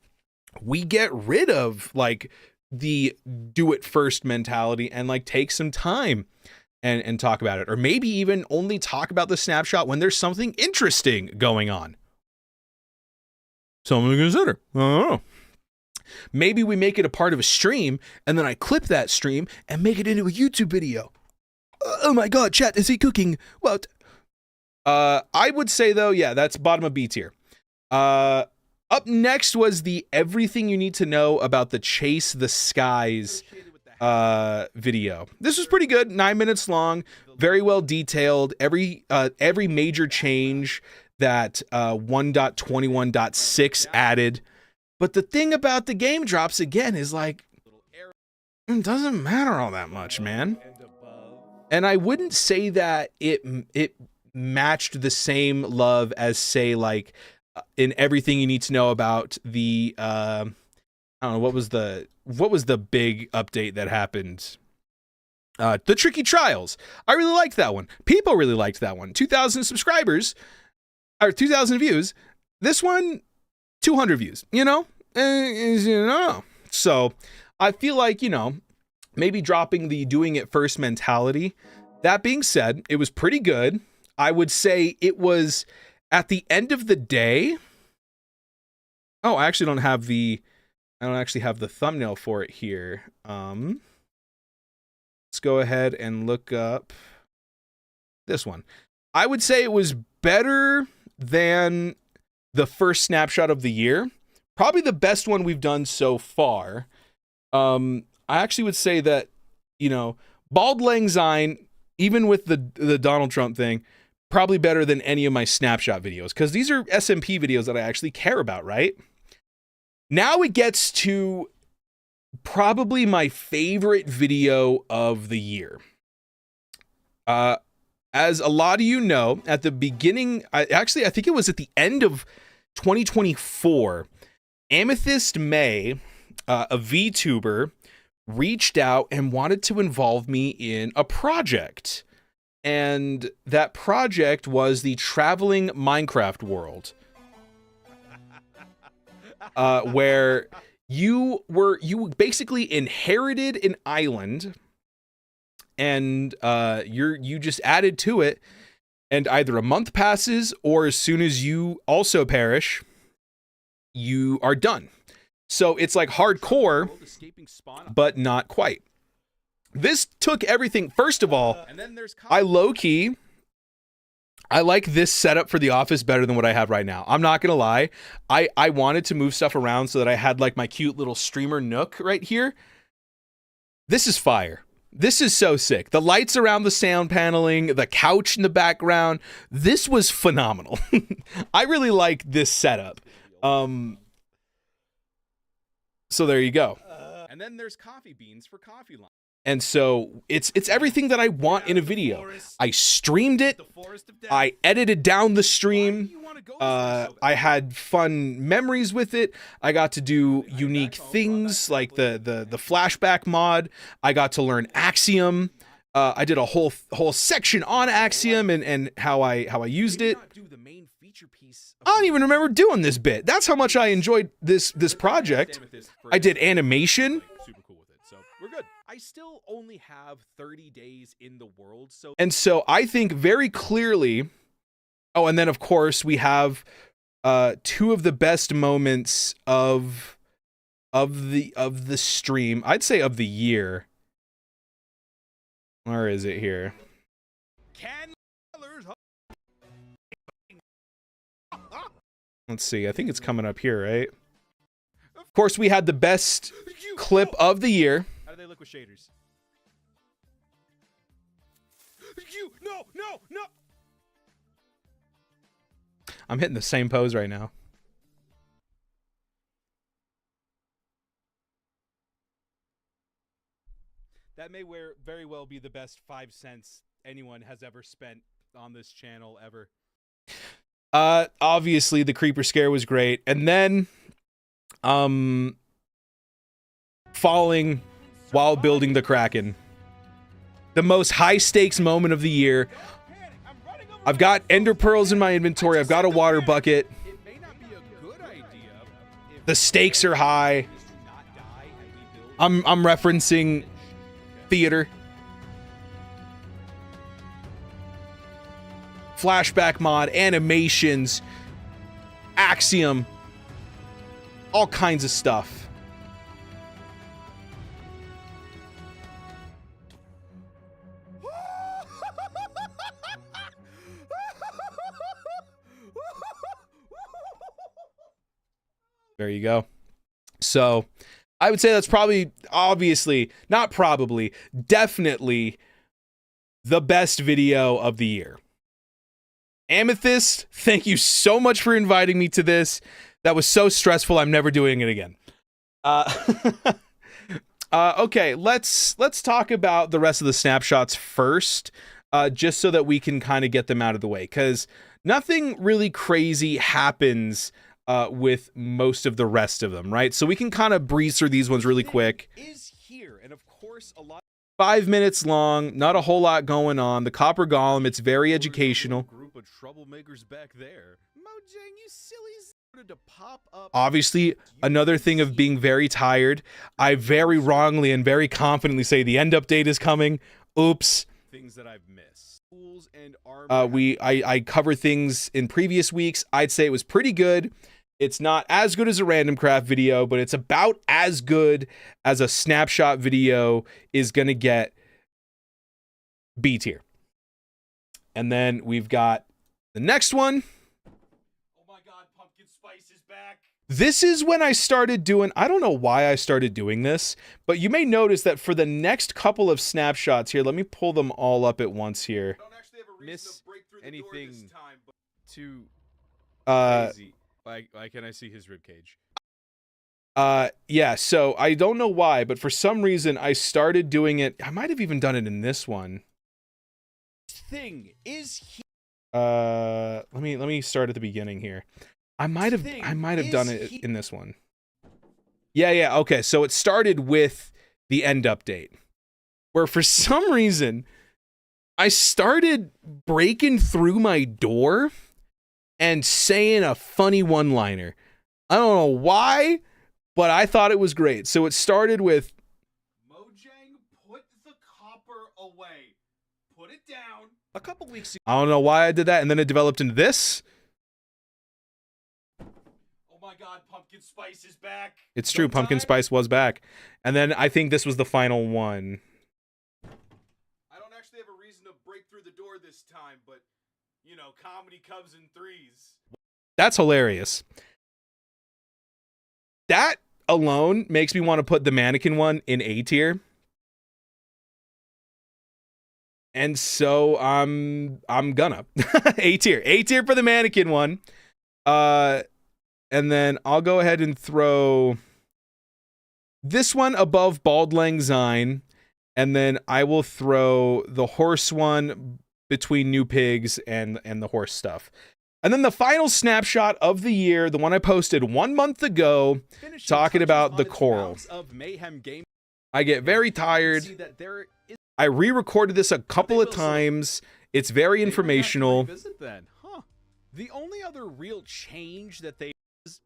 we get rid of like the do it first mentality and like take some time and talk about it. Or maybe even only talk about the snapshot when there's something interesting going on. Something to consider. I don't know. Maybe we make it a part of a stream and then I clip that stream and make it into a YouTube video. Oh my God, chat, is he cooking? What? I would say though, yeah, that's bottom of B tier. Up next was the everything you need to know about the Chase the Skies video. This was pretty good, 9 minutes long, very well detailed. Every major change that 1.21.6 added. But the thing about the game drops again is like, it doesn't matter all that much, man. And I wouldn't say that it matched the same love as, say, like in everything you need to know about the I don't know, what was the big update that happened? The Tricky Trials. I really liked that one. People really liked that one. 2,000 subscribers or 2,000 views. This one, 200 views. You know, so I feel like, you know, maybe dropping the doing it first mentality. That being said, it was pretty good. I would say it was at the end of the day. Oh, I actually don't have the thumbnail for it here. Let's go ahead and look up this one. I would say it was better than the first snapshot of the year. Probably the best one we've done so far. I actually would say that, you know, Bald Lang Syne, even with the Donald Trump thing, probably better than any of my snapshot videos, because these are SMP videos that I actually care about, right? Now it gets to probably my favorite video of the year. As a lot of you know, at the beginning, I think it was at the end of 2024, Amethyst May a VTuber reached out and wanted to involve me in a project. And that project was the traveling Minecraft world. Where you basically inherited an island, and you just added to it, and either a month passes or as soon as you also perish, you are done. So it's like hardcore, but not quite. This took everything. First of all, I low-key, I like this setup for the office better than what I have right now. I'm not gonna lie. I wanted to move stuff around so that I had like my cute little streamer nook right here. This is fire. This is so sick. The lights around the sound paneling, the couch in the background. This was phenomenal. I really like this setup. So there you go. And then there's coffee beans for coffee line. And so it's everything that I want in a video. I streamed it. I edited down the stream. I had fun memories with it. I got to do unique things like the flashback mod. I got to learn Axiom. I did a whole section on Axiom and how I used it. I don't even remember doing this bit. That's how much I enjoyed this project. I did animation. Super cool with it. So we're good. I still only have 30 days in the world, so And so I think very clearly. Oh, and then of course we have two of the best moments of the stream. I'd say of the year. Where is it here? Let's see. I think it's coming up here, right? Of course, we had the best clip of the year. How do they look with shaders? No. I'm hitting the same pose right now. That may very well be the best 5 cents anyone has ever spent on this channel ever. Obviously the creeper scare was great. And then falling while building the Kraken. The most high stakes moment of the year. I've got ender pearls in my inventory. I've got a water bucket. It may not be a good idea if The stakes are high. I'm referencing theater. Flashback mod, animations, Axiom, all kinds of stuff. There you go. So I would say that's probably, obviously, not probably, definitely the best video of the year. Amethyst, thank you so much for inviting me to this. That was so stressful. I'm never doing it again. Okay, let's talk about the rest of the snapshots first, just so that we can kind of get them out of the way, because nothing really crazy happens with most of the rest of them, right? So we can kind of breeze through these ones really quick. is here, and of course a lot 5 minutes long, not a whole lot going on. The Copper Golem, it's very educational. Group of troublemakers back there. Mojang, you sillies, started to pop up. Obviously, another thing of being very tired. I very wrongly and very confidently say the end update is coming. Oops. Things that I've missed. Tools and armor. I covered things in previous weeks. I'd say it was pretty good. It's not as good as a random craft video, but it's about as good as a snapshot video is going to get. B tier. And then we've got the next one. Oh my god, pumpkin spice is back. This is when I started doing, I don't know why I started doing this, but you may notice that for the next couple of snapshots here, let me pull them all up at once here. I don't actually have a reason to break through the door this time, but too lazy. Why can't I see his ribcage? Yeah, so I don't know why, but for some reason I started doing it. I might have even done it in this one. Thing is here. Let me start at the beginning here. I might have done it in this one. Yeah. Okay, so it started with the end update, where for some reason I started breaking through my door and saying a funny one-liner. I don't know why, but I thought it was great. So it started with, Mojang, put the copper away. Put it down. A couple weeks ago. I don't know why I did that, and then it developed into this. Oh my god, pumpkin spice is back. It's true, Pumpkin Spice was back. And then I think this was the final one. I don't actually have a reason to break through the door this time, but, you know, comedy comes in threes. That's hilarious. That alone makes me want to put the mannequin one in A tier. And so I'm gonna A tier for the mannequin one. And then I'll go ahead and throw this one above Bald Lang Syne, and then I will throw the horse one between New Pigs and the horse stuff. And then the final snapshot of the year, the one I posted 1 month ago, talking about the coral. I get very tired. I re-recorded this a couple of times. It's very informational. The only other real change that they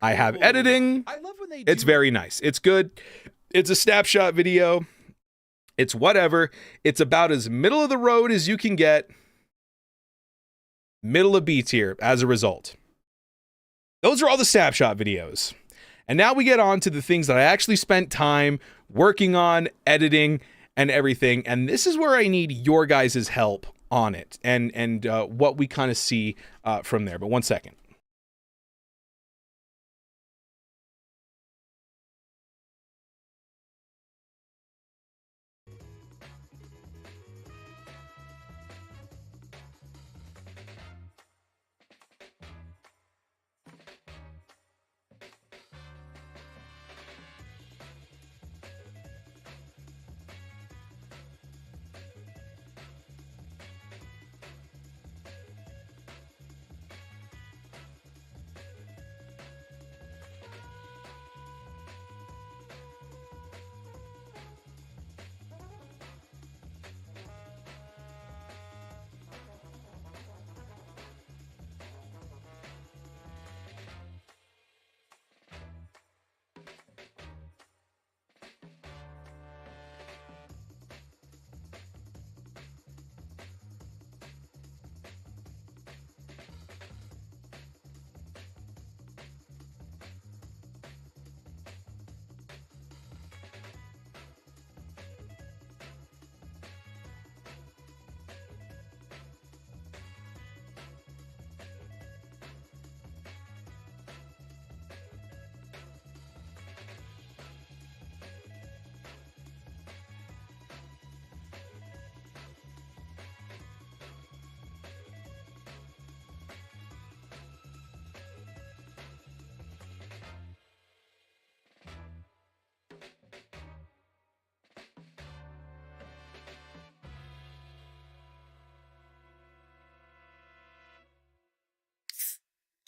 I have editing. I love when they It's very nice. It's good. It's a snapshot video. It's whatever. It's about as middle of the road as you can get. Middle of B tier as a result. Those are all the snapshot videos. And now we get on to the things that I actually spent time working on, editing, and everything. And this is where I need your guys' help on it and what we kind of see from there. But 1 second.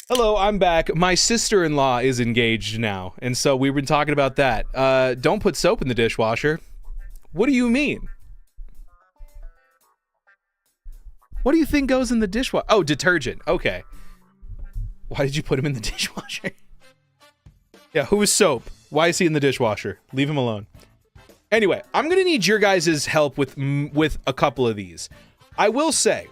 Hello, I'm back. My sister-in-law is engaged now, and so we've been talking about that. Don't put soap in the dishwasher. What do you mean? What do you think goes in the dishwasher? Oh, detergent. Okay. Why did you put him in the dishwasher? Yeah, who is soap? Why is he in the dishwasher? Leave him alone. Anyway, I'm gonna need your guys' help with a couple of these. I will say,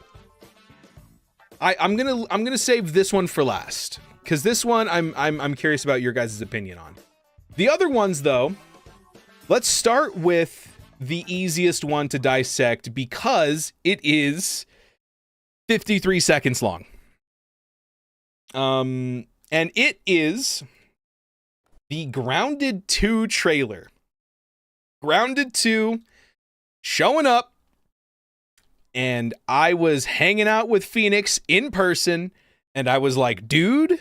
I'm gonna save this one for last, because this one I'm curious about your guys' opinion on. The other ones, though, let's start with the easiest one to dissect because it is 53 seconds long. And it is the Grounded 2 trailer. Grounded 2 showing up, and I was hanging out with Phoenix in person, and I was like, dude,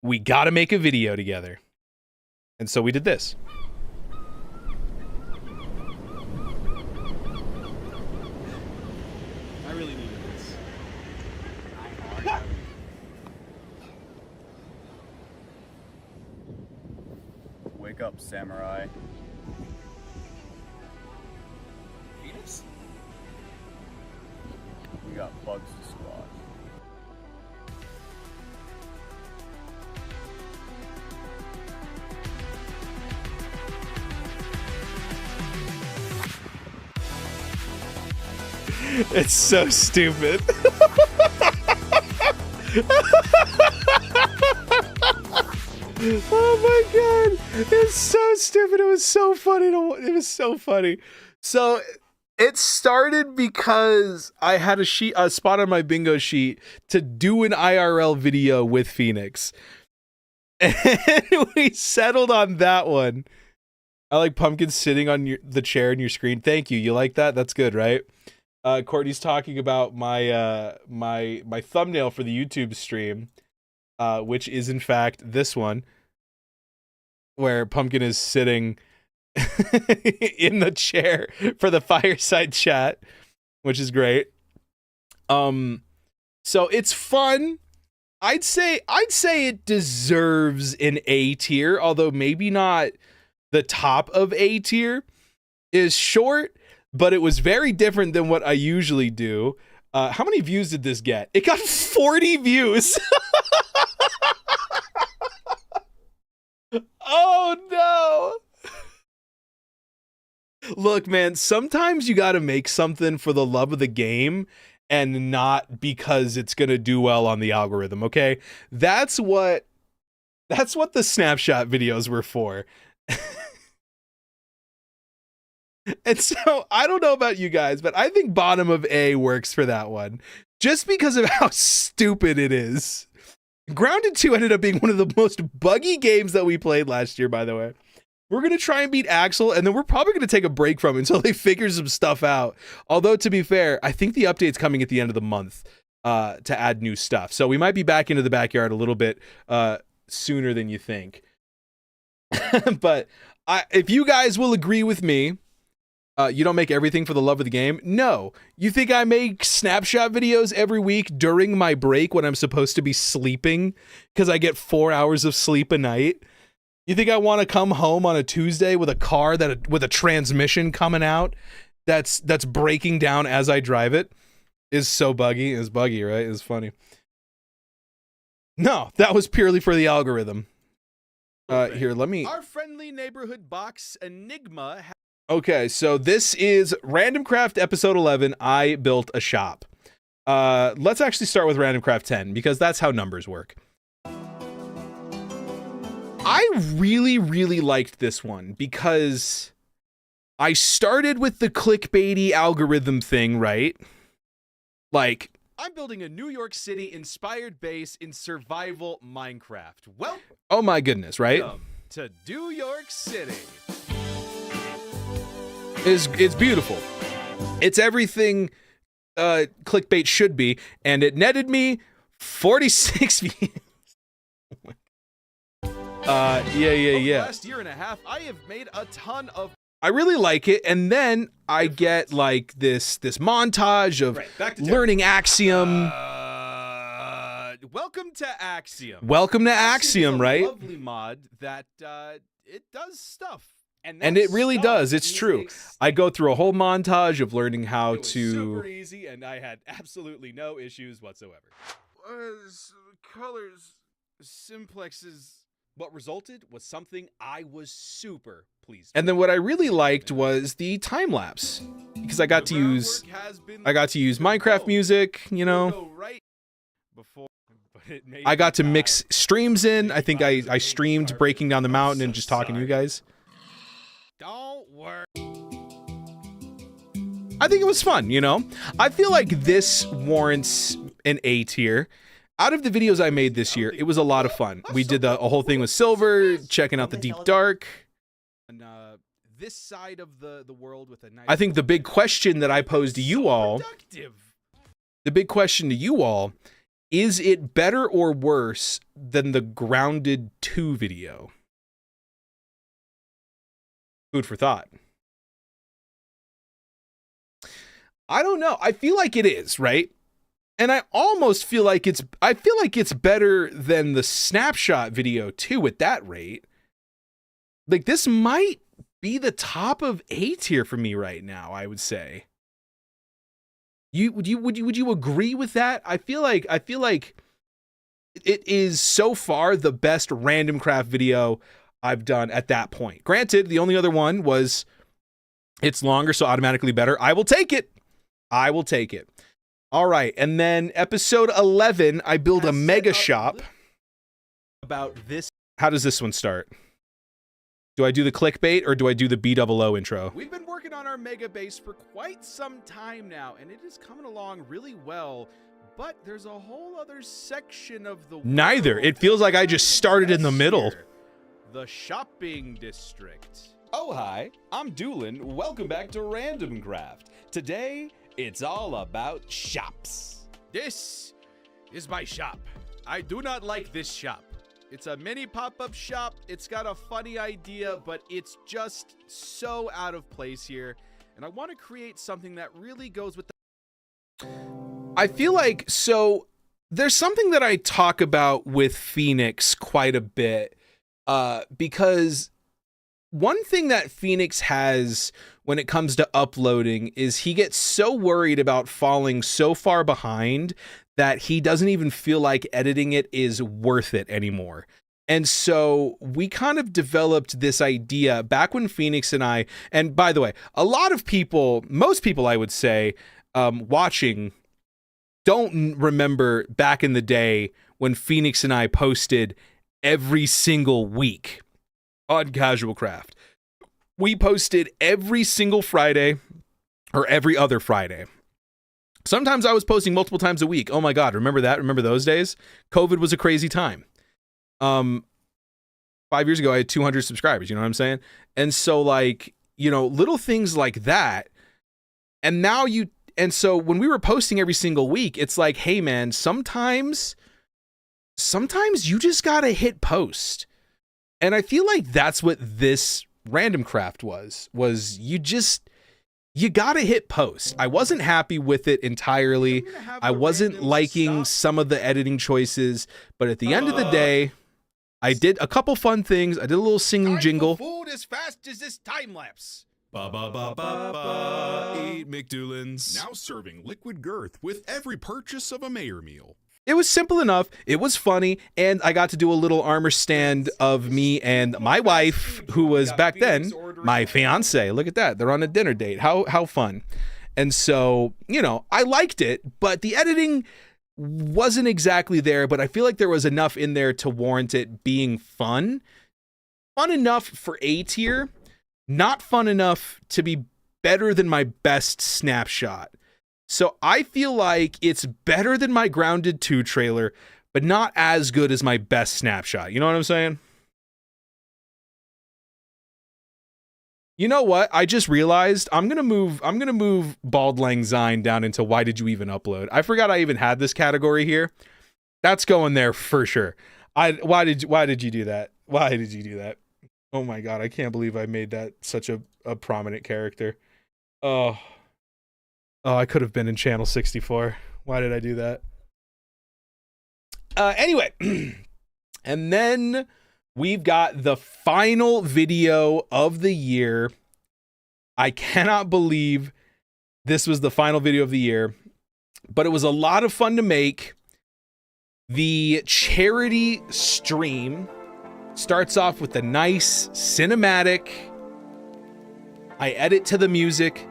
we gotta make a video together. And so we did this. I really needed this. Wake pick up Samurai. Phoenix? We got Bugs to squash. It's so stupid. Oh my god, it's so stupid. It was so funny it was so funny. So it started because I had a spot on my bingo sheet to do an IRL video with Phoenix, and we settled on that one. I like Pumpkin sitting on the chair in your screen. Thank you. You like that? That's good, right? Courtney's talking about my my thumbnail for the YouTube stream, which is in fact this one, where Pumpkin is sitting in the chair for the Fireside chat, which is great. So it's fun. I'd say it deserves an A tier, although maybe not the top of A tier. Is short, but it was very different than what I usually do. How many views did this get? It got 40 views. Oh no. Look, man, sometimes you got to make something for the love of the game and not because it's going to do well on the algorithm, okay? That's what the snapshot videos were for. And so I don't know about you guys, but I think bottom of A works for that one just because of how stupid it is. Grounded 2 ended up being one of the most buggy games that we played last year, by the way. We're going to try and beat Axel, and then we're probably going to take a break from it until they figure some stuff out. Although, to be fair, I think the update's coming at the end of the month to add new stuff. So we might be back into the backyard a little bit sooner than you think. But if you guys will agree with me, you don't make everything for the love of the game? No. You think I make snapshot videos every week during my break when I'm supposed to be sleeping because I get 4 hours of sleep a night? You think I want to come home on a Tuesday with a car with a transmission coming out that's breaking down as I drive it? Is so buggy. It's buggy, right? It's funny. No, that was purely for the algorithm. Here, let me... Our friendly neighborhood box Enigma. Okay, so this is Random Craft episode 11, I built a shop. Let's actually start with Random Craft 10 because that's how numbers work. I really, really liked this one because I started with the clickbaity algorithm thing, right? Like, I'm building a New York City inspired base in survival Minecraft. Well, oh my goodness, right? Welcome to New York City. It's beautiful. It's everything clickbait should be, and it netted me 46 views. Over the Yeah. last year and a half, I have made a ton of... I really like it, and then I get like this montage of back to learning Axiom. Welcome to Axiom. Welcome to Axiom is Axiom, a right? lovely mod that it does stuff. And it really does. It's true. I go through a whole montage of learning how It was to... super easy, and I had absolutely no issues whatsoever. Colors, simplexes. What resulted was something I was super pleased with. And then what I really liked was the time lapse because I got to use Minecraft music, you know. I got to mix streams in. I think I streamed breaking down the mountain and just talking to you guys. Don't worry. I think it was fun, you know. I feel like this warrants an A tier. Out of the videos I made this year, it was a lot of fun. We did a whole thing with Silver, checking out the Deep Dark. And this side of the world with a nice... I think the big question that I posed to you all, is it better or worse than the Grounded 2 video? Food for thought. I don't know. I feel like it is, right? And I almost feel like it's better than the snapshot video too at that rate. Like, this might be the top of A tier for me right now, I would say. Would you agree with that? I feel like it is so far the best random craft video I've done at that point. Granted, the only other one was it's longer, so automatically better. I will take it. I will take it. All right, and then episode 11, I build a mega shop. About this, how does this one start? Do I do the clickbait or do I do the BOO intro? We've been working on our mega base for quite some time now, and it is coming along really well. But there's a whole other section of the Neither. world It feels like I just started in the middle. here. The shopping district. Oh, hi, I'm Dewlan. Welcome back to Random Craft. Today, it's all about shops. This is my shop. I do not like this shop. It's a mini pop-up shop. It's got a funny idea, but it's just so out of place here. And I want to create something that really goes with the... I feel like, so there's something that I talk about with Phoenix quite a bit, because one thing that Phoenix has when it comes to uploading is he gets so worried about falling so far behind that he doesn't even feel like editing it is worth it anymore. And so we kind of developed this idea back when Phoenix and by the way, a lot of people, most people I would say, watching don't remember back in the day when Phoenix and I posted every single week on Casual Craft. We posted every single Friday or every other Friday. Sometimes I was posting multiple times a week. Oh my God, remember that? Remember those days? COVID was a crazy time. 5 years ago, I had 200 subscribers, you know what I'm saying? And so like, you know, little things like that. And so when we were posting every single week, it's like, hey man, sometimes you just gotta hit post. And I feel like that's what this Random Craft was you gotta hit post. I wasn't happy with it entirely. I wasn't liking some of the editing choices, but at the end of the day, I did a couple fun things. I did a little singing jingle. Food as fast as this time lapse. Ba ba ba ba ba. Eat McDoolans. Now serving liquid girth with every purchase of a mayor meal. It was simple enough. It was funny. And I got to do a little armor stand of me and my wife, who was back then my fiance. Look at that. They're on a dinner date. How fun. And so, you know, I liked it, but the editing wasn't exactly there, but I feel like there was enough in there to warrant it being fun. Fun enough for A tier, not fun enough to be better than my best snapshot. So I feel like it's better than my Grounded 2 trailer, but not as good as my best snapshot. You know what I'm saying? You know what? I just realized I'm gonna move Bald Lang Syne down into why did you even upload? I forgot I even had this category here. That's going there for sure. Why did you do that? Why did you do that? Oh my God, I can't believe I made that such a prominent character. Oh, I could have been in channel 64. Why did I do that? Anyway, and then we've got the final video of the year. I cannot believe this was the final video of the year, but it was a lot of fun to make. The charity stream starts off with a nice cinematic. I edit to the music.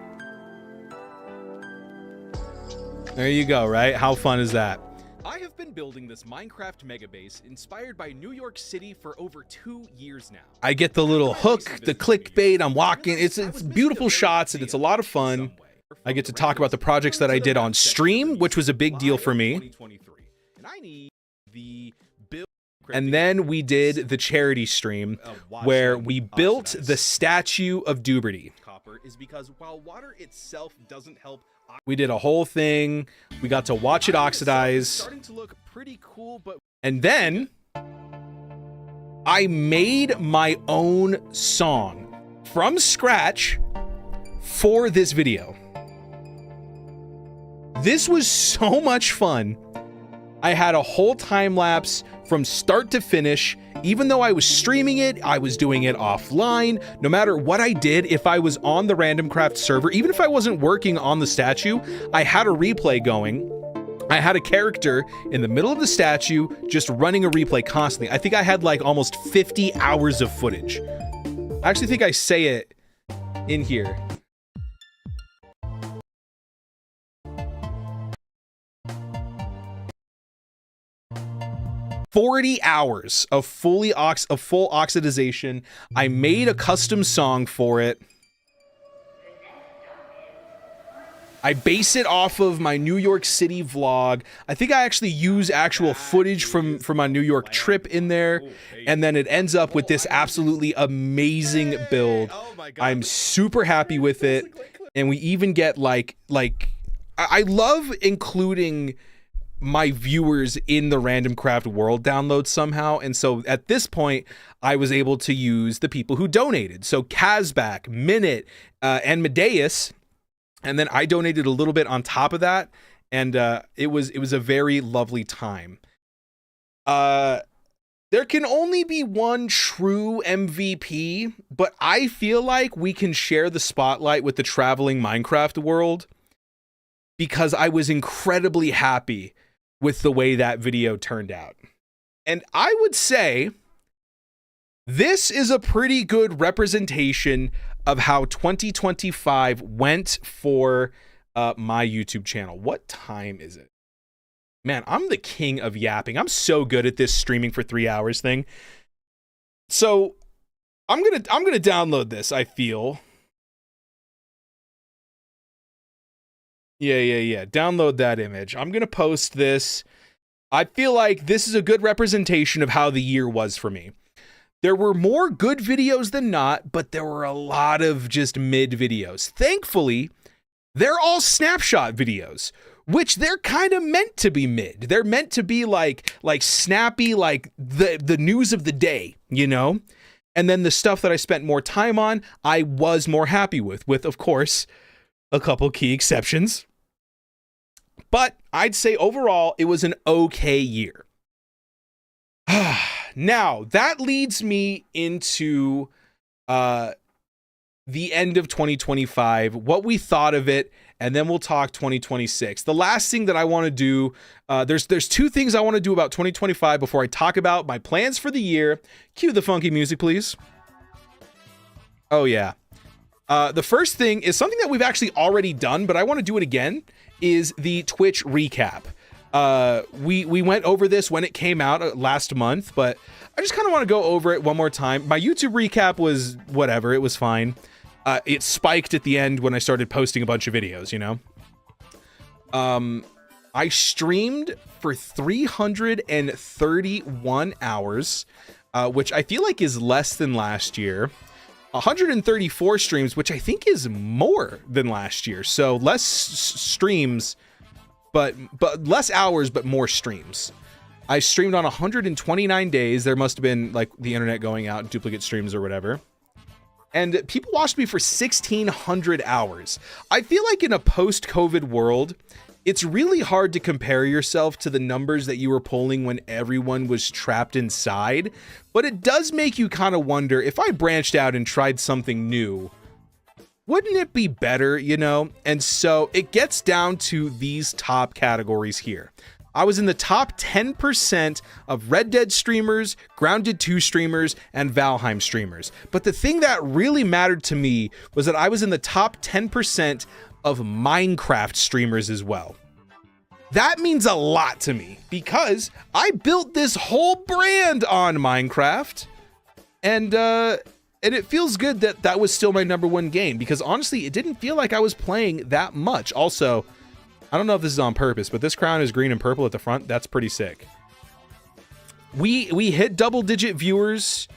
There you go, right? How fun is that? I have been building this Minecraft mega base inspired by New York City for over 2 years now. I get the little hook, the clickbait, I'm walking. It's beautiful shots and it's a lot of fun. I get to talk about the projects that I did on stream, which was a big deal for me. And then we did the charity stream where we built the statue of Duberty. Copper is because while water itself doesn't help, We did a whole thing. We got to watch it oxidize. starting to look pretty cool, but And then I made my own song from scratch for this video. This was so much fun. I had a whole time lapse from start to finish. Even though I was streaming it, I was doing it offline. No matter what I did, if I was on the Random Craft server, even if I wasn't working on the statue, I had a replay going. I had a character in the middle of the statue just running a replay constantly. I think I had like almost 50 hours of footage. I actually think I say it in here. "40 hours of full oxidization. I made a custom song for it. I base it off of my New York City vlog. I think I actually use actual footage from my New York trip in there. And then it ends up with this absolutely amazing build. I'm super happy with it. And we even get like I love including my viewers in the Random Craft World download somehow. And so at this point, I was able to use the people who donated. So Kazbak, Minute, and Medeus. And then I donated a little bit on top of that. And it was a very lovely time. There can only be one true MVP, but I feel like we can share the spotlight with the traveling Minecraft world because I was incredibly happy with the way that video turned out. And I would say this is a pretty good representation of how 2025 went for my YouTube channel. What time is it? Man, I'm the king of yapping. I'm so good at this streaming for 3 hours thing. So I'm gonna download this, I feel. Yeah. Download that image. I'm going to post this. I feel like this is a good representation of how the year was for me. There were more good videos than not, but there were a lot of just mid videos. Thankfully, they're all snapshot videos, which they're kind of meant to be mid. They're meant to be like snappy, like the news of the day, you know? And then the stuff that I spent more time on, I was more happy with of course, a couple key exceptions. But I'd say overall, it was an okay year. Now, that leads me into the end of 2025, what we thought of it, and then we'll talk 2026. The last thing that I want to do, there's two things I want to do about 2025 before I talk about my plans for the year. Cue the funky music, please. Oh, yeah. The first thing is something that we've actually already done, but I want to do it again, is the Twitch recap. We went over this when it came out last month, but I just kind of want to go over it one more time. My YouTube recap was whatever. It was fine. It spiked at the end when I started posting a bunch of videos, you know? I streamed for 331 hours, which I feel like is less than last year. 134 streams, which I think is more than last year. So less streams, but less hours, but more streams. I streamed on 129 days. There must have been like the internet going out, duplicate streams or whatever. And people watched me for 1,600 hours. I feel like in a post-COVID world, it's really hard to compare yourself to the numbers that you were pulling when everyone was trapped inside. But it does make you kind of wonder, if I branched out and tried something new, wouldn't it be better, you know? And so it gets down to these top categories here. I was in the top 10% of Red Dead streamers, Grounded 2 streamers, and Valheim streamers. But the thing that really mattered to me was that I was in the top 10% of Minecraft streamers as well. That means a lot to me because I built this whole brand on Minecraft, and it feels good that that was still my #1 game, because honestly, it didn't feel like I was playing that much. Also, I don't know if this is on purpose, but this crown is green and purple at the front. That's pretty sick. We hit double-digit viewers.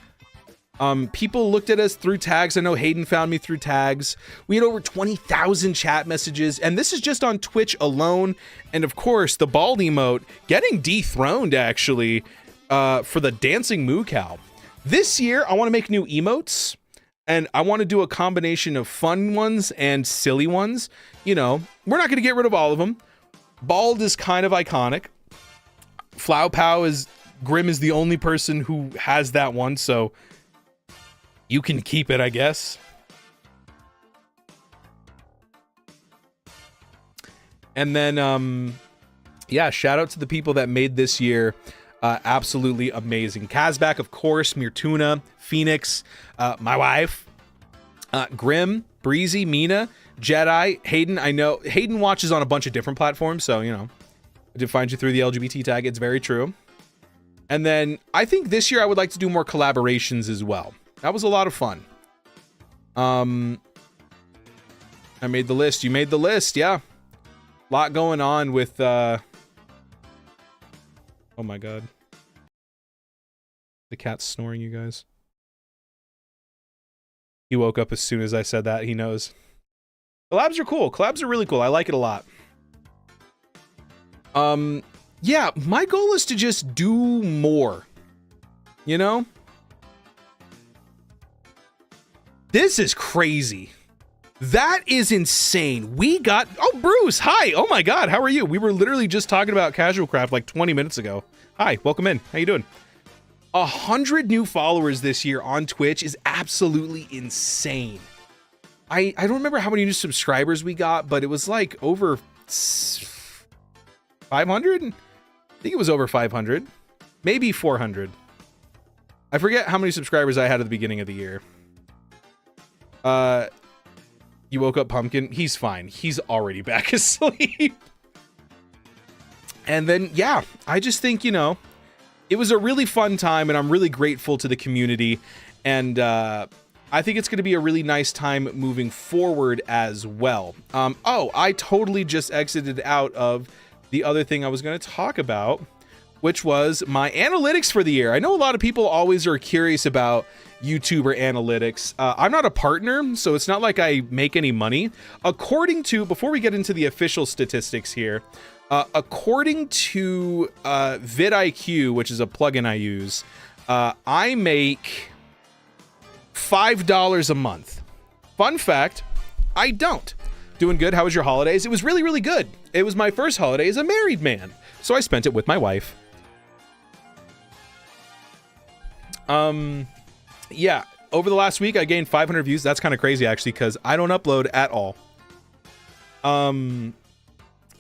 People looked at us through tags. I know Hayden found me through tags. We had over 20,000 chat messages, and this is just on Twitch alone. And of course, the bald emote getting dethroned actually for the dancing moo cow. This year, I want to make new emotes, and I want to do a combination of fun ones and silly ones. You know, we're not going to get rid of all of them. Bald is kind of iconic. Flow Pow is Grim is the only person who has that one, so you can keep it, I guess. And then, yeah, shout out to the people that made this year absolutely amazing. Kazbak, of course, Mirtuna, Phoenix, my wife, Grim, Breezy, Mina, Jedi, Hayden. I know Hayden watches on a bunch of different platforms, so, you know, I did find you through the LGBT tag. It's very true. And then I think this year I would like to do more collaborations as well. That was a lot of fun. I made the list. You made the list. Yeah. Lot going on with, oh my God. The cat's snoring, you guys. He woke up as soon as I said that. He knows. Collabs are cool. Collabs are really cool. I like it a lot. Yeah, my goal is to just do more. You know? This is crazy. That is insane. We got... Oh, Bruce, hi. Oh my God, how are you? We were literally just talking about Casual Craft like 20 minutes ago. Hi, welcome in. How you doing? 100 new followers this year on Twitch is absolutely insane. I don't remember how many new subscribers we got, but it was like over 500? I think it was over 500. Maybe 400. I forget how many subscribers I had at the beginning of the year. You woke up, Pumpkin. He's fine. He's already back asleep. And then, yeah, I just think, you know, it was a really fun time, and I'm really grateful to the community. And I think it's going to be a really nice time moving forward as well. Oh, I totally just exited out of the other thing I was going to talk about, which was my analytics for the year. I know a lot of people always are curious about YouTuber analytics. I'm not a partner, so it's not like I make any money. According to, before we get into the official statistics here, according to vidIQ, which is a plugin I use, I make $5 a month. Fun fact, I don't. Doing good. How was your holidays? It was really, really good. It was my first holiday as a married man, so I spent it with my wife. Yeah, over the last week I gained 500 views. That's kind of crazy actually, because I don't upload at all.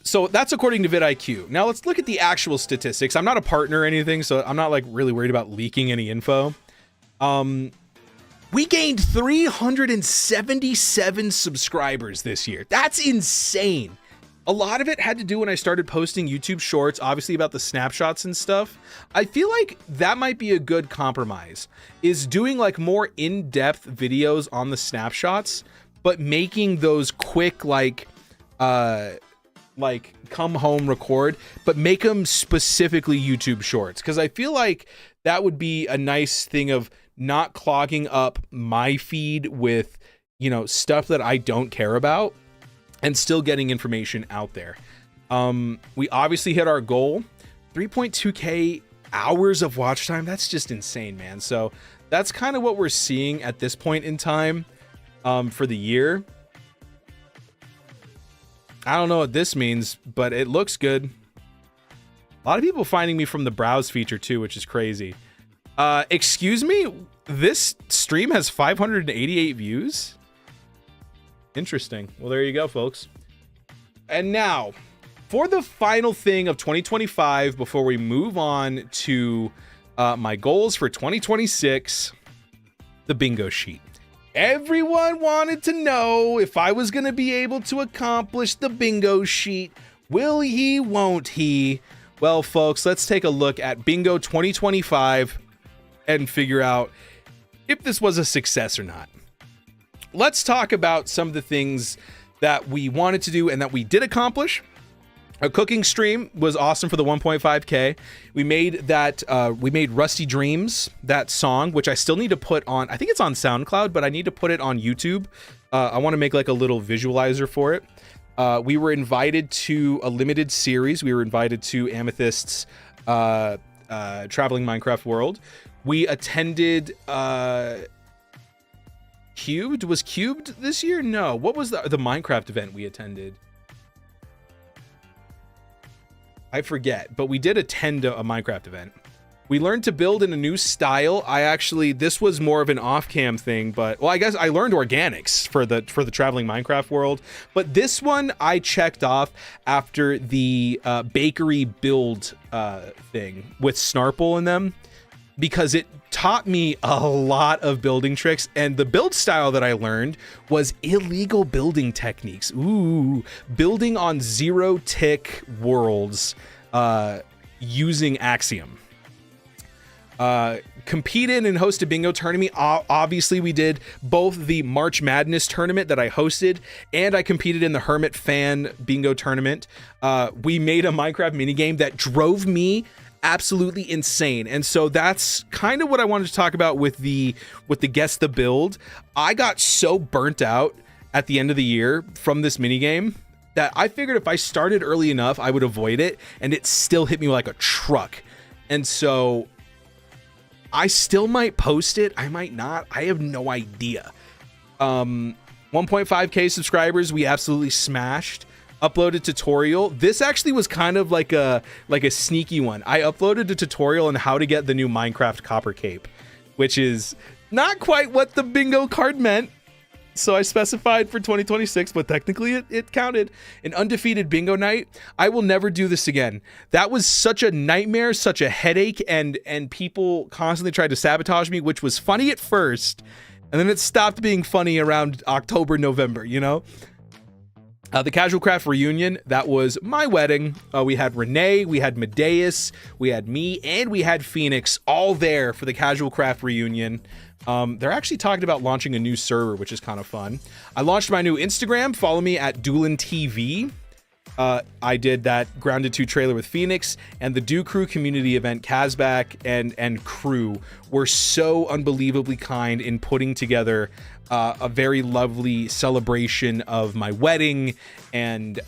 So that's according to vidIQ. Now let's look at the actual statistics. I'm not a partner or anything, so I'm not like really worried about leaking any info. We gained 377 subscribers this year. That's insane. A lot of it had to do when I started posting YouTube shorts, obviously about the snapshots and stuff. I feel like that might be a good compromise, is doing like more in-depth videos on the snapshots, but making those quick, like come home record, but make them specifically YouTube shorts. Cause I feel like that would be a nice thing of not clogging up my feed with, you know, stuff that I don't care about, and still getting information out there. We obviously hit our goal, 3.2K hours of watch time. That's just insane, man. So that's kind of what we're seeing at this point in time for the year. I don't know what this means, but it looks good. A lot of people finding me from the browse feature too, which is crazy. Excuse me, this stream has 588 views? Interesting. Well, there you go, folks. And now, for the final thing of 2025, before we move on to my goals for 2026, the bingo sheet. Everyone wanted to know if I was going to be able to accomplish the bingo sheet. Will he, won't he? Well, folks, let's take a look at Bingo 2025 and figure out if this was a success or not. Let's talk about some of the things that we wanted to do and that we did accomplish. A cooking stream was awesome for the 1.5K. We made that, we made Rusty Dreams, that song, which I still need to put on, I think it's on SoundCloud, but I need to put it on YouTube. I want to make like a little visualizer for it. We were invited to a limited series. We were invited to Amethyst's Traveling Minecraft World. We attended, Cubed? Was Cubed this year? No. What was the Minecraft event we attended? I forget, but we did attend a Minecraft event. We learned to build in a new style. This was more of an off-cam thing, but well, I guess I learned organics for the traveling Minecraft world. But this one I checked off after the bakery build thing with Snarple in them, because it taught me a lot of building tricks, and the build style that I learned was illegal building techniques. Ooh, building on 0-tick worlds using Axiom. Competed and hosted bingo tournament. Obviously we did both the March Madness tournament that I hosted, and I competed in the Hermit Fan bingo tournament. We made a Minecraft minigame that drove me absolutely insane, and so that's kind of what I wanted to talk about with the Guess the Build. I got so burnt out at the end of the year from this minigame that I figured if I started early enough I would avoid it, and it still hit me like a truck. And so I still might post it, I might not, I have no idea. 1.5k subscribers, we absolutely smashed. Uploaded tutorial. This actually was kind of like a sneaky one. I uploaded a tutorial on how to get the new Minecraft copper cape, which is not quite what the bingo card meant. So I specified for 2026, but technically it counted. An undefeated bingo night. I will never do this again. That was such a nightmare, such a headache, and people constantly tried to sabotage me, which was funny at first, and then it stopped being funny around October, November, you know? The Casual Craft reunion, that was my wedding. We had Renee, we had Medeus, we had me, and we had Phoenix all there for the Casual Craft reunion. They're actually talking about launching a new server, which is kind of fun. I launched my new Instagram. Follow me at Dewlan TV. I did that Grounded 2 trailer with Phoenix, and the Do Crew community event. Kazbak and crew were so unbelievably kind in putting together a very lovely celebration of my wedding, and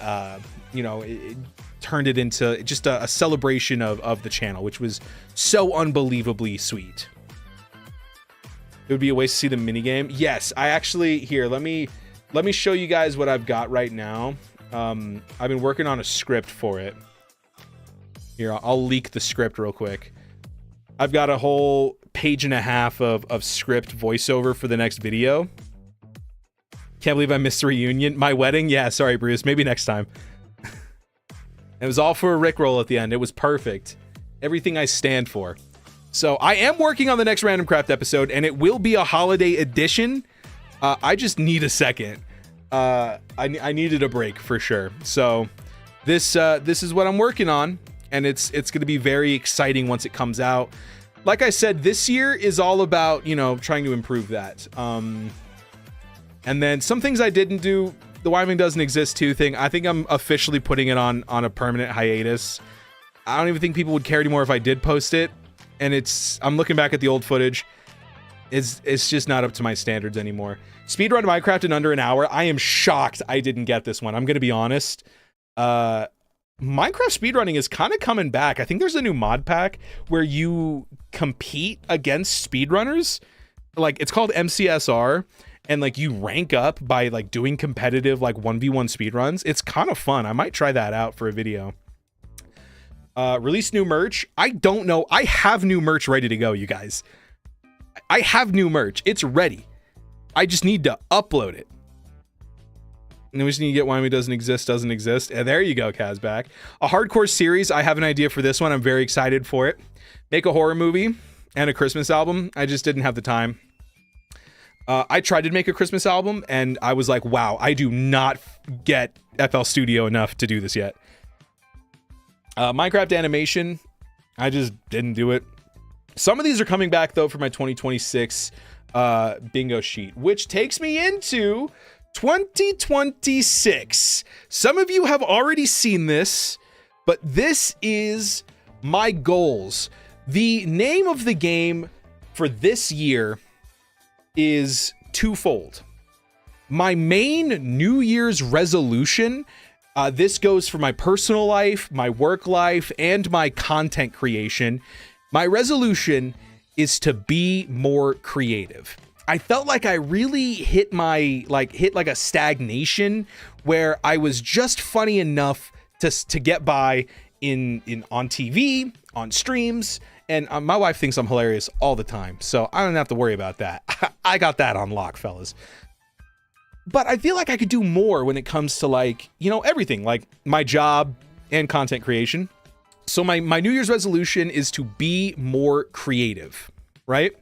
it turned it into just a celebration of the channel, which was so unbelievably sweet. It would be a waste to see the minigame. Yes, I actually, here, let me show you guys what I've got right now. I've been working on a script for it. Here, I'll leak the script real quick. I've got a whole page and a half of script voiceover for the next video. Can't believe I missed the reunion. My wedding? Yeah, sorry, Bruce. Maybe next time. It was all for a Rickroll at the end. It was perfect. Everything I stand for. So I am working on the next Random Craft episode, and it will be a holiday edition. I just need a second. I needed a break for sure. So this is what I'm working on, and it's going to be very exciting once it comes out. Like I said, this year is all about, trying to improve that. And then some things I didn't do, the Wyoming Doesn't Exist 2 thing, I think I'm officially putting it on a permanent hiatus. I don't even think people would care anymore if I did post it. And I'm looking back at the old footage. It's just not up to my standards anymore. Speedrun Minecraft in under an hour. I am shocked I didn't get this one. I'm going to be honest. Minecraft speedrunning is kind of coming back. I think there's a new mod pack where you compete against speedrunners. Like, it's called MCSR. And like you rank up by like doing competitive like 1v1 speedruns. It's kind of fun. I might try that out for a video. Release new merch. I don't know. I have new merch ready to go, you guys. I have new merch. It's ready. I just need to upload it. And then we just need to get Wyoming Doesn't Exist. And there you go, Kazbak. A hardcore series. I have an idea for this one. I'm very excited for it. Make a horror movie and a Christmas album. I just didn't have the time. I tried to make a Christmas album, and I was like, wow, I do not get FL Studio enough to do this yet. Minecraft animation, I just didn't do it. Some of these are coming back, though, for my 2026 bingo sheet, which takes me into 2026. Some of you have already seen this, but this is my goals. The name of the game for this year is twofold. My main New Year's resolution, this goes for my personal life, my work life, and my content creation. My resolution is to be more creative. I felt like I really hit a stagnation where I was just funny enough to get by on TV, on streams, And my wife thinks I'm hilarious all the time, so I don't have to worry about that. I got that on lock, fellas. But I feel like I could do more when it comes to, like, you know, everything, like my job and content creation. So my New Year's resolution is to be more creative, right?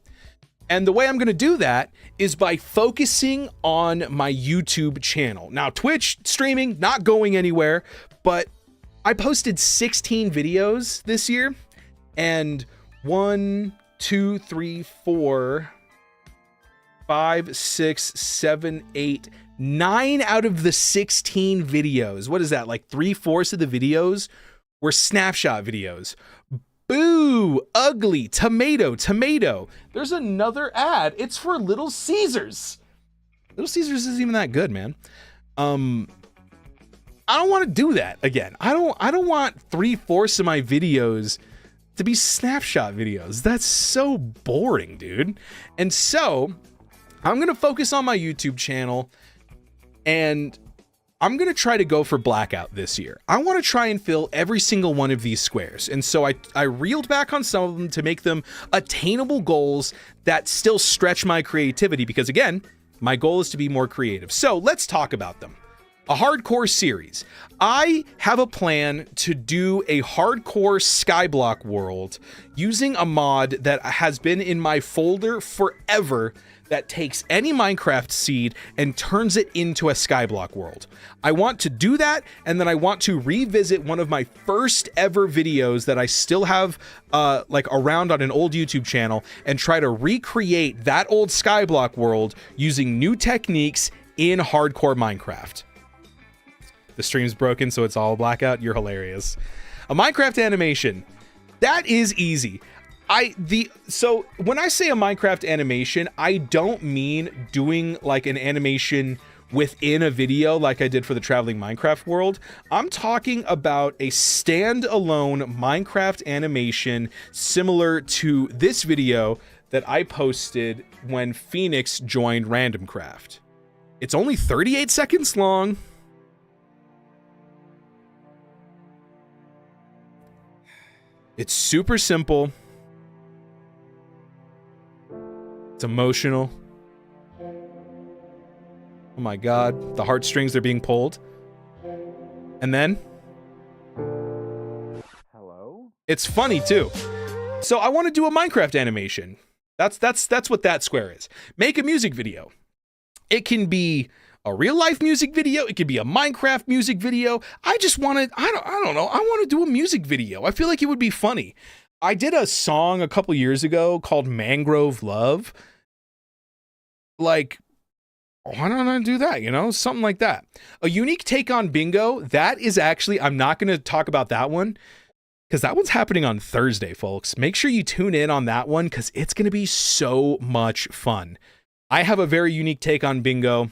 And the way I'm going to do that is by focusing on my YouTube channel. Now, Twitch streaming, not going anywhere, but I posted 16 videos this year, and 1, 2, 3, 4, 5, 6, 7, 8, 9 out of the 16 videos. What is that? Like 3/4 of the videos were snapshot videos. Boo, ugly, tomato. There's another ad. It's for Little Caesars. Little Caesars isn't even that good, man. I don't want to do that again. I don't want 3/4 of my videos to be snapshot videos. That's so boring, dude. And so I'm going to focus on my YouTube channel, and I'm going to try to go for blackout this year. I want to try and fill every single one of these squares. And so I reeled back on some of them to make them attainable goals that still stretch my creativity, because again, my goal is to be more creative. So let's talk about them. A hardcore series. I have a plan to do a hardcore skyblock world using a mod that has been in my folder forever that takes any Minecraft seed and turns it into a skyblock world. I want to do that, and then I want to revisit one of my first ever videos that I still have like around on an old YouTube channel and try to recreate that old skyblock world using new techniques in hardcore Minecraft. The stream's broken, so it's all blackout. You're hilarious. A Minecraft animation. That is easy. So when I say a Minecraft animation, I don't mean doing like an animation within a video like I did for the Traveling Minecraft World. I'm talking about a standalone Minecraft animation similar to this video that I posted when Phoenix joined Random Craft. It's only 38 seconds long. It's super simple. It's emotional. Oh my God, the heartstrings are being pulled. And then hello? It's funny too. So I want to do a Minecraft animation. That's what that square is. Make a music video. It can be a real life music video. It could be a Minecraft music video. I just want to, I don't know. I want to do a music video. I feel like it would be funny. I did a song a couple years ago called Mangrove Love. Like, why don't I do that? You know, something like that. A unique take on bingo. That is actually, I'm not going to talk about that one because that one's happening on Thursday, folks. Make sure you tune in on that one because it's going to be so much fun. I have a very unique take on bingo,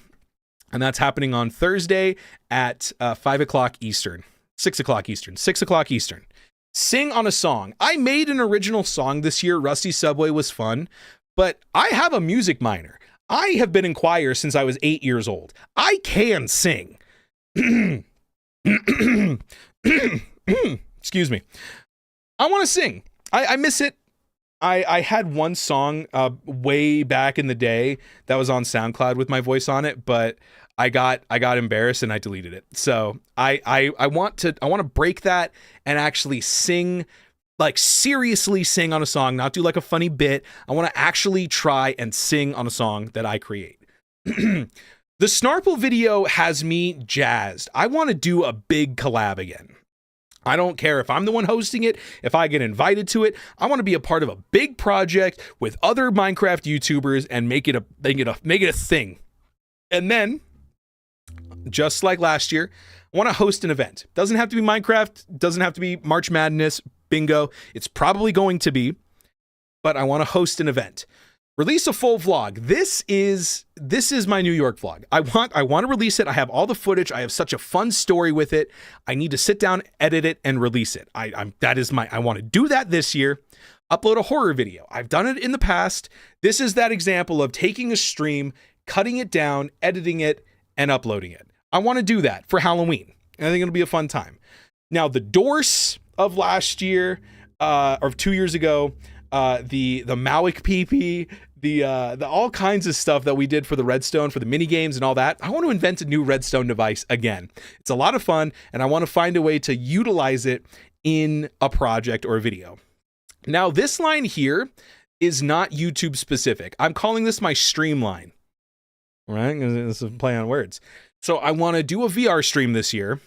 and that's happening on Thursday at 5 o'clock Eastern, 6 o'clock Eastern, 6 o'clock Eastern. Sing on a song. I made an original song this year. Rusty Subway was fun, but I have a music minor. I have been in choir since I was 8 years old. I can sing. Excuse me. I want to sing. I miss it. I had one song way back in the day that was on SoundCloud with my voice on it, but I got embarrassed and I deleted it. So I want to break that and actually sing, like seriously sing on a song, not do like a funny bit. I want to actually try and sing on a song that I create. The Snarple video has me jazzed. I want to do a big collab again. I don't care if I'm the one hosting it, if I get invited to it. I want to be a part of a big project with other Minecraft YouTubers and make it a thing. And then, just like last year, I want to host an event. Doesn't have to be Minecraft, doesn't have to be March Madness, bingo. It's probably going to be, but I want to host an event. Release a full vlog. This is my New York vlog. I want to release it. I have all the footage. I have such a fun story with it. I need to sit down, edit it, and release it. I want to do that this year. Upload a horror video. I've done it in the past. This is that example of taking a stream, cutting it down, editing it, and uploading it. I want to do that for Halloween. I think it'll be a fun time. Now, the Dorse of last year, or 2 years ago, the Mavic PP, the all kinds of stuff that we did for the Redstone, for the mini games and all that. I want to invent a new Redstone device again. It's a lot of fun, and I want to find a way to utilize it in a project or a video. Now, this line here is not YouTube specific. I'm calling this my stream line. Right? This is a play on words. So I want to do a VR stream this year.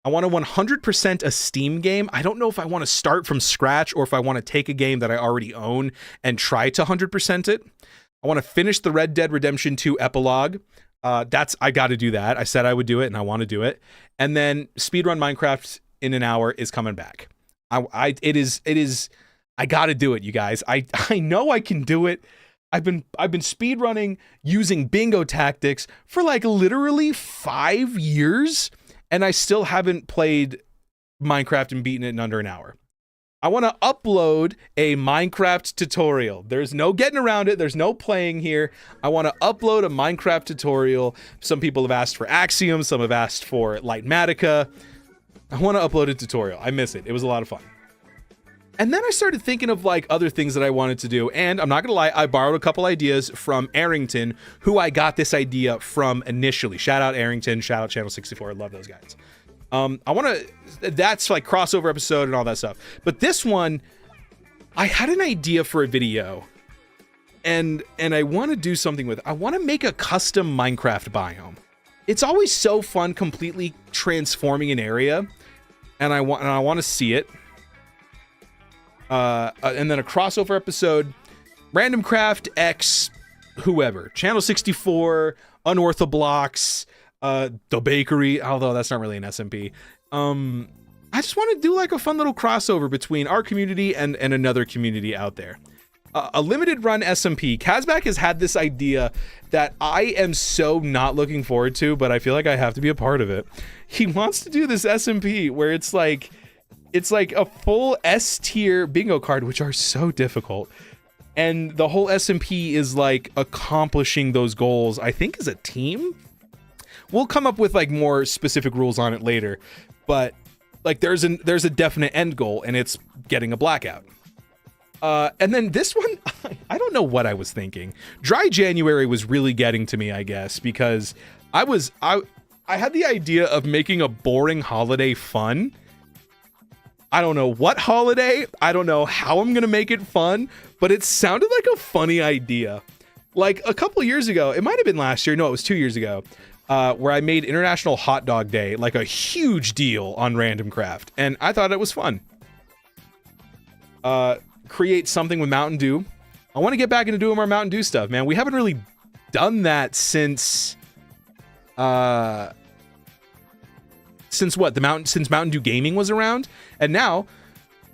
I want to 100% a Steam game. I don't know if I want to start from scratch or if I want to take a game that I already own and try to 100% it. I want to finish the Red Dead Redemption 2 epilogue. I got to do that. I said I would do it, and I want to do it. And then speedrun Minecraft in an hour is coming back. It is. I got to do it, you guys. I know I can do it. I've been speedrunning using bingo tactics for like literally 5 years. And I still haven't played Minecraft and beaten it in under an hour. I want to upload a Minecraft tutorial. There's no getting around it. There's no playing here. I want to upload a Minecraft tutorial. Some people have asked for Axiom. Some have asked for Lightmatica. I want to upload a tutorial. I miss it. It was a lot of fun. And then I started thinking of like other things that I wanted to do. And I'm not going to lie, I borrowed a couple ideas from Arrington, who I got this idea from initially. Shout out Arrington, shout out Channel 64. I love those guys. That's like crossover episode and all that stuff. But this one, I had an idea for a video and I want to do something with it. I want to make a custom Minecraft biome. It's always so fun completely transforming an area. And I want to see it. And then a crossover episode, Random Craft X, whoever, Channel 64, Unorthoblocks, The Bakery, although that's not really an SMP. I just want to do like a fun little crossover between our community and another community out there. A limited run SMP. Kazbak has had this idea that I am so not looking forward to, but I feel like I have to be a part of it. He wants to do this SMP where it's like a full S tier bingo card, which are so difficult. And the whole SMP is like accomplishing those goals, I think, as a team. We'll come up with like more specific rules on it later, but like there's a definite end goal, and it's getting a blackout. And then this one, I don't know what I was thinking. Dry January was really getting to me, I guess, because I had the idea of making a boring holiday fun. I don't know what holiday, I don't know how I'm gonna make it fun, but it sounded like a funny idea. Like a couple years ago, it might have been last year, no, it was 2 years ago, where I made International Hot Dog Day like a huge deal on Random Craft, and I thought it was fun. Create something with Mountain Dew. I want to get back into doing our Mountain Dew stuff, man. We haven't really done that since what? Since Mountain Dew Gaming was around. And now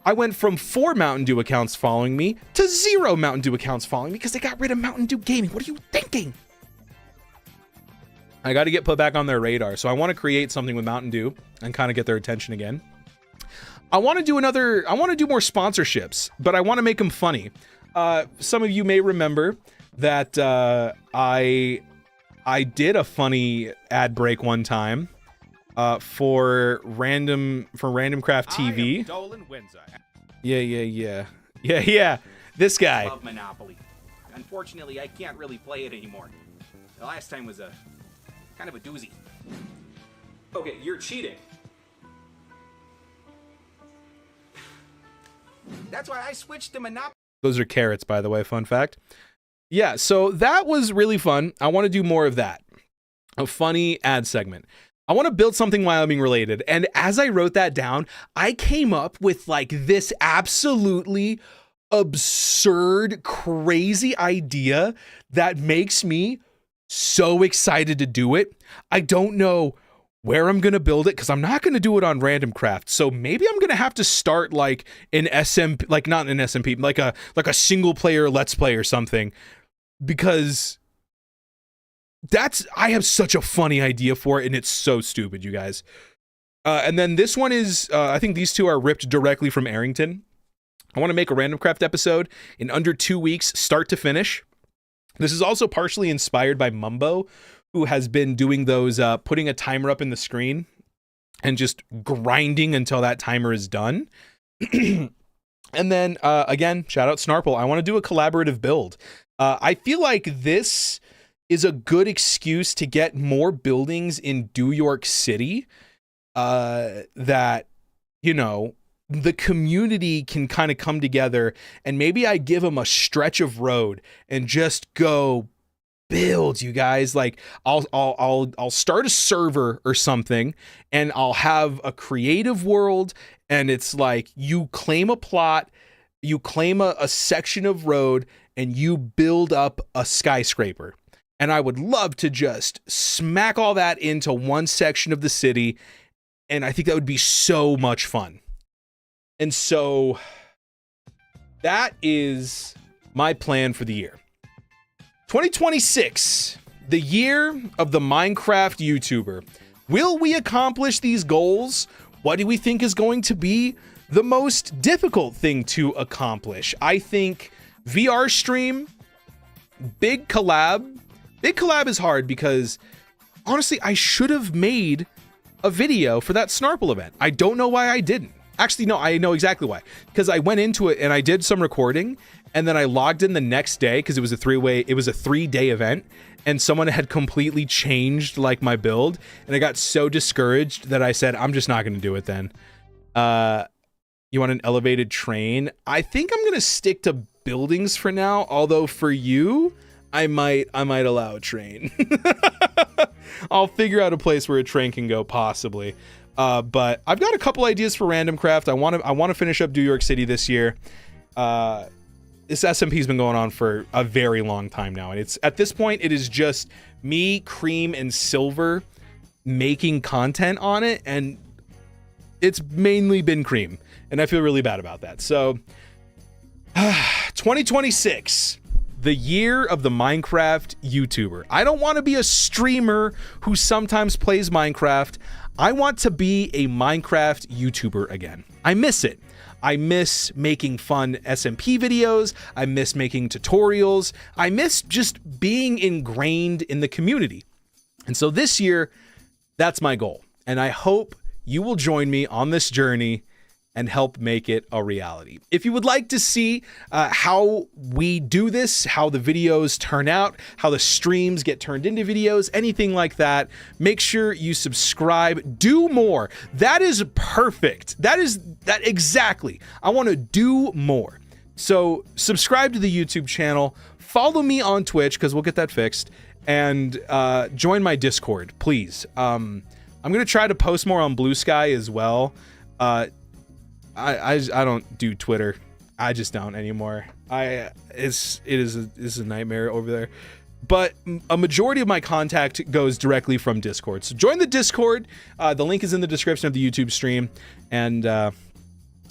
I went from 4 Mountain Dew accounts following me to 0 Mountain Dew accounts following me because they got rid of Mountain Dew Gaming. What are you thinking? I got to get put back on their radar. So I want to create something with Mountain Dew and kind of get their attention again. I want to do more sponsorships, but I want to make them funny. Some of you may remember that I did a funny ad break one time for Random Craft TV. Dewlan Windsor. Yeah. This guy. I love Monopoly. Unfortunately, I can't really play it anymore. The last time was a kind of a doozy. Okay, you're cheating. That's why I switched to Monopoly. Those are carrots, by the way, fun fact. Yeah, so that was really fun. I want to do more of that. A funny ad segment. I want to build something Wyoming related. And as I wrote that down, I came up with like this absolutely absurd, crazy idea that makes me so excited to do it. I don't know where I'm going to build it because I'm not going to do it on Random Craft. So maybe I'm going to have to start like an SMP, like not an SMP, like a single player Let's Play or something, because I have such a funny idea for it, and it's so stupid, you guys. And then this one is, I think these two are ripped directly from Arrington. I want to make a Random Craft episode in under 2 weeks, start to finish. This is also partially inspired by Mumbo, who has been doing those, putting a timer up in the screen and just grinding until that timer is done. And then, again, shout out Snarple. I want to do a collaborative build. I feel like this is a good excuse to get more buildings in New York City that, you know, the community can kind of come together, and maybe I give them a stretch of road and just go build, you guys. Like I'll start a server or something, and I'll have a creative world, and it's like you claim a plot, you claim a section of road, and you build up a skyscraper. And I would love to just smack all that into one section of the city, and I think that would be so much fun. And so that is my plan for the year. 2026, the year of the Minecraft YouTuber. Will we accomplish these goals? What do we think is going to be the most difficult thing to accomplish? I think VR stream, big collab. Big collab is hard because, honestly, I should have made a video for that Snarple event. I don't know why I didn't. Actually, no, I know exactly why. Because I went into it and I did some recording, and then I logged in the next day because it was a 3-day event, and someone had completely changed like my build, and I got so discouraged that I said, I'm just not going to do it then. You want an elevated train? I think I'm going to stick to buildings for now, although for you, I might allow a train. I'll figure out a place where a train can go, possibly. But I've got a couple ideas for Random Craft. I want to finish up New York City this year. This SMP's been going on for a very long time now, and it's at this point it is just me, Cream, and Silver making content on it, and it's mainly been Cream, and I feel really bad about that. So 2026, the year of the Minecraft YouTuber. I don't want to be a streamer who sometimes plays Minecraft. I want to be a Minecraft YouTuber again. I miss it. I miss making fun SMP videos. I miss making tutorials. I miss just being ingrained in the community. And so this year, that's my goal. And I hope you will join me on this journey and help make it a reality. If you would like to see how we do this, how the videos turn out, how the streams get turned into videos, anything like that, make sure you subscribe. Do more. That is perfect. That exactly. I want to do more. So subscribe to the YouTube channel, follow me on Twitch, because we'll get that fixed, and join my Discord, please. I'm going to try to post more on Blue Sky as well. I don't do Twitter. I just don't anymore. It is a nightmare over there. But a majority of my contact goes directly from Discord. So join the Discord. The link is in the description of the YouTube stream. And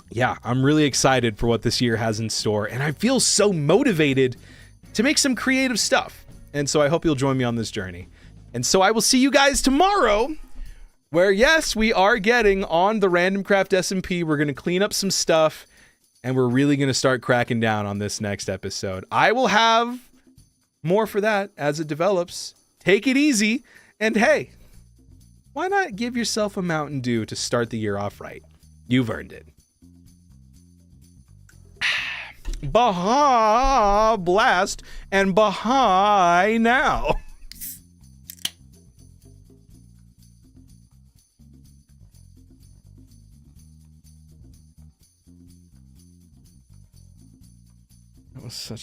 yeah, I'm really excited for what this year has in store. And I feel so motivated to make some creative stuff. And so I hope you'll join me on this journey. And so I will see you guys tomorrow, where, yes, we are getting on the Random Craft SMP. We're going to clean up some stuff, and we're really going to start cracking down on this next episode. I will have more for that as it develops. Take it easy, and hey, why not give yourself a Mountain Dew to start the year off right? You've earned it. Baha Blast and Baha now. That was such a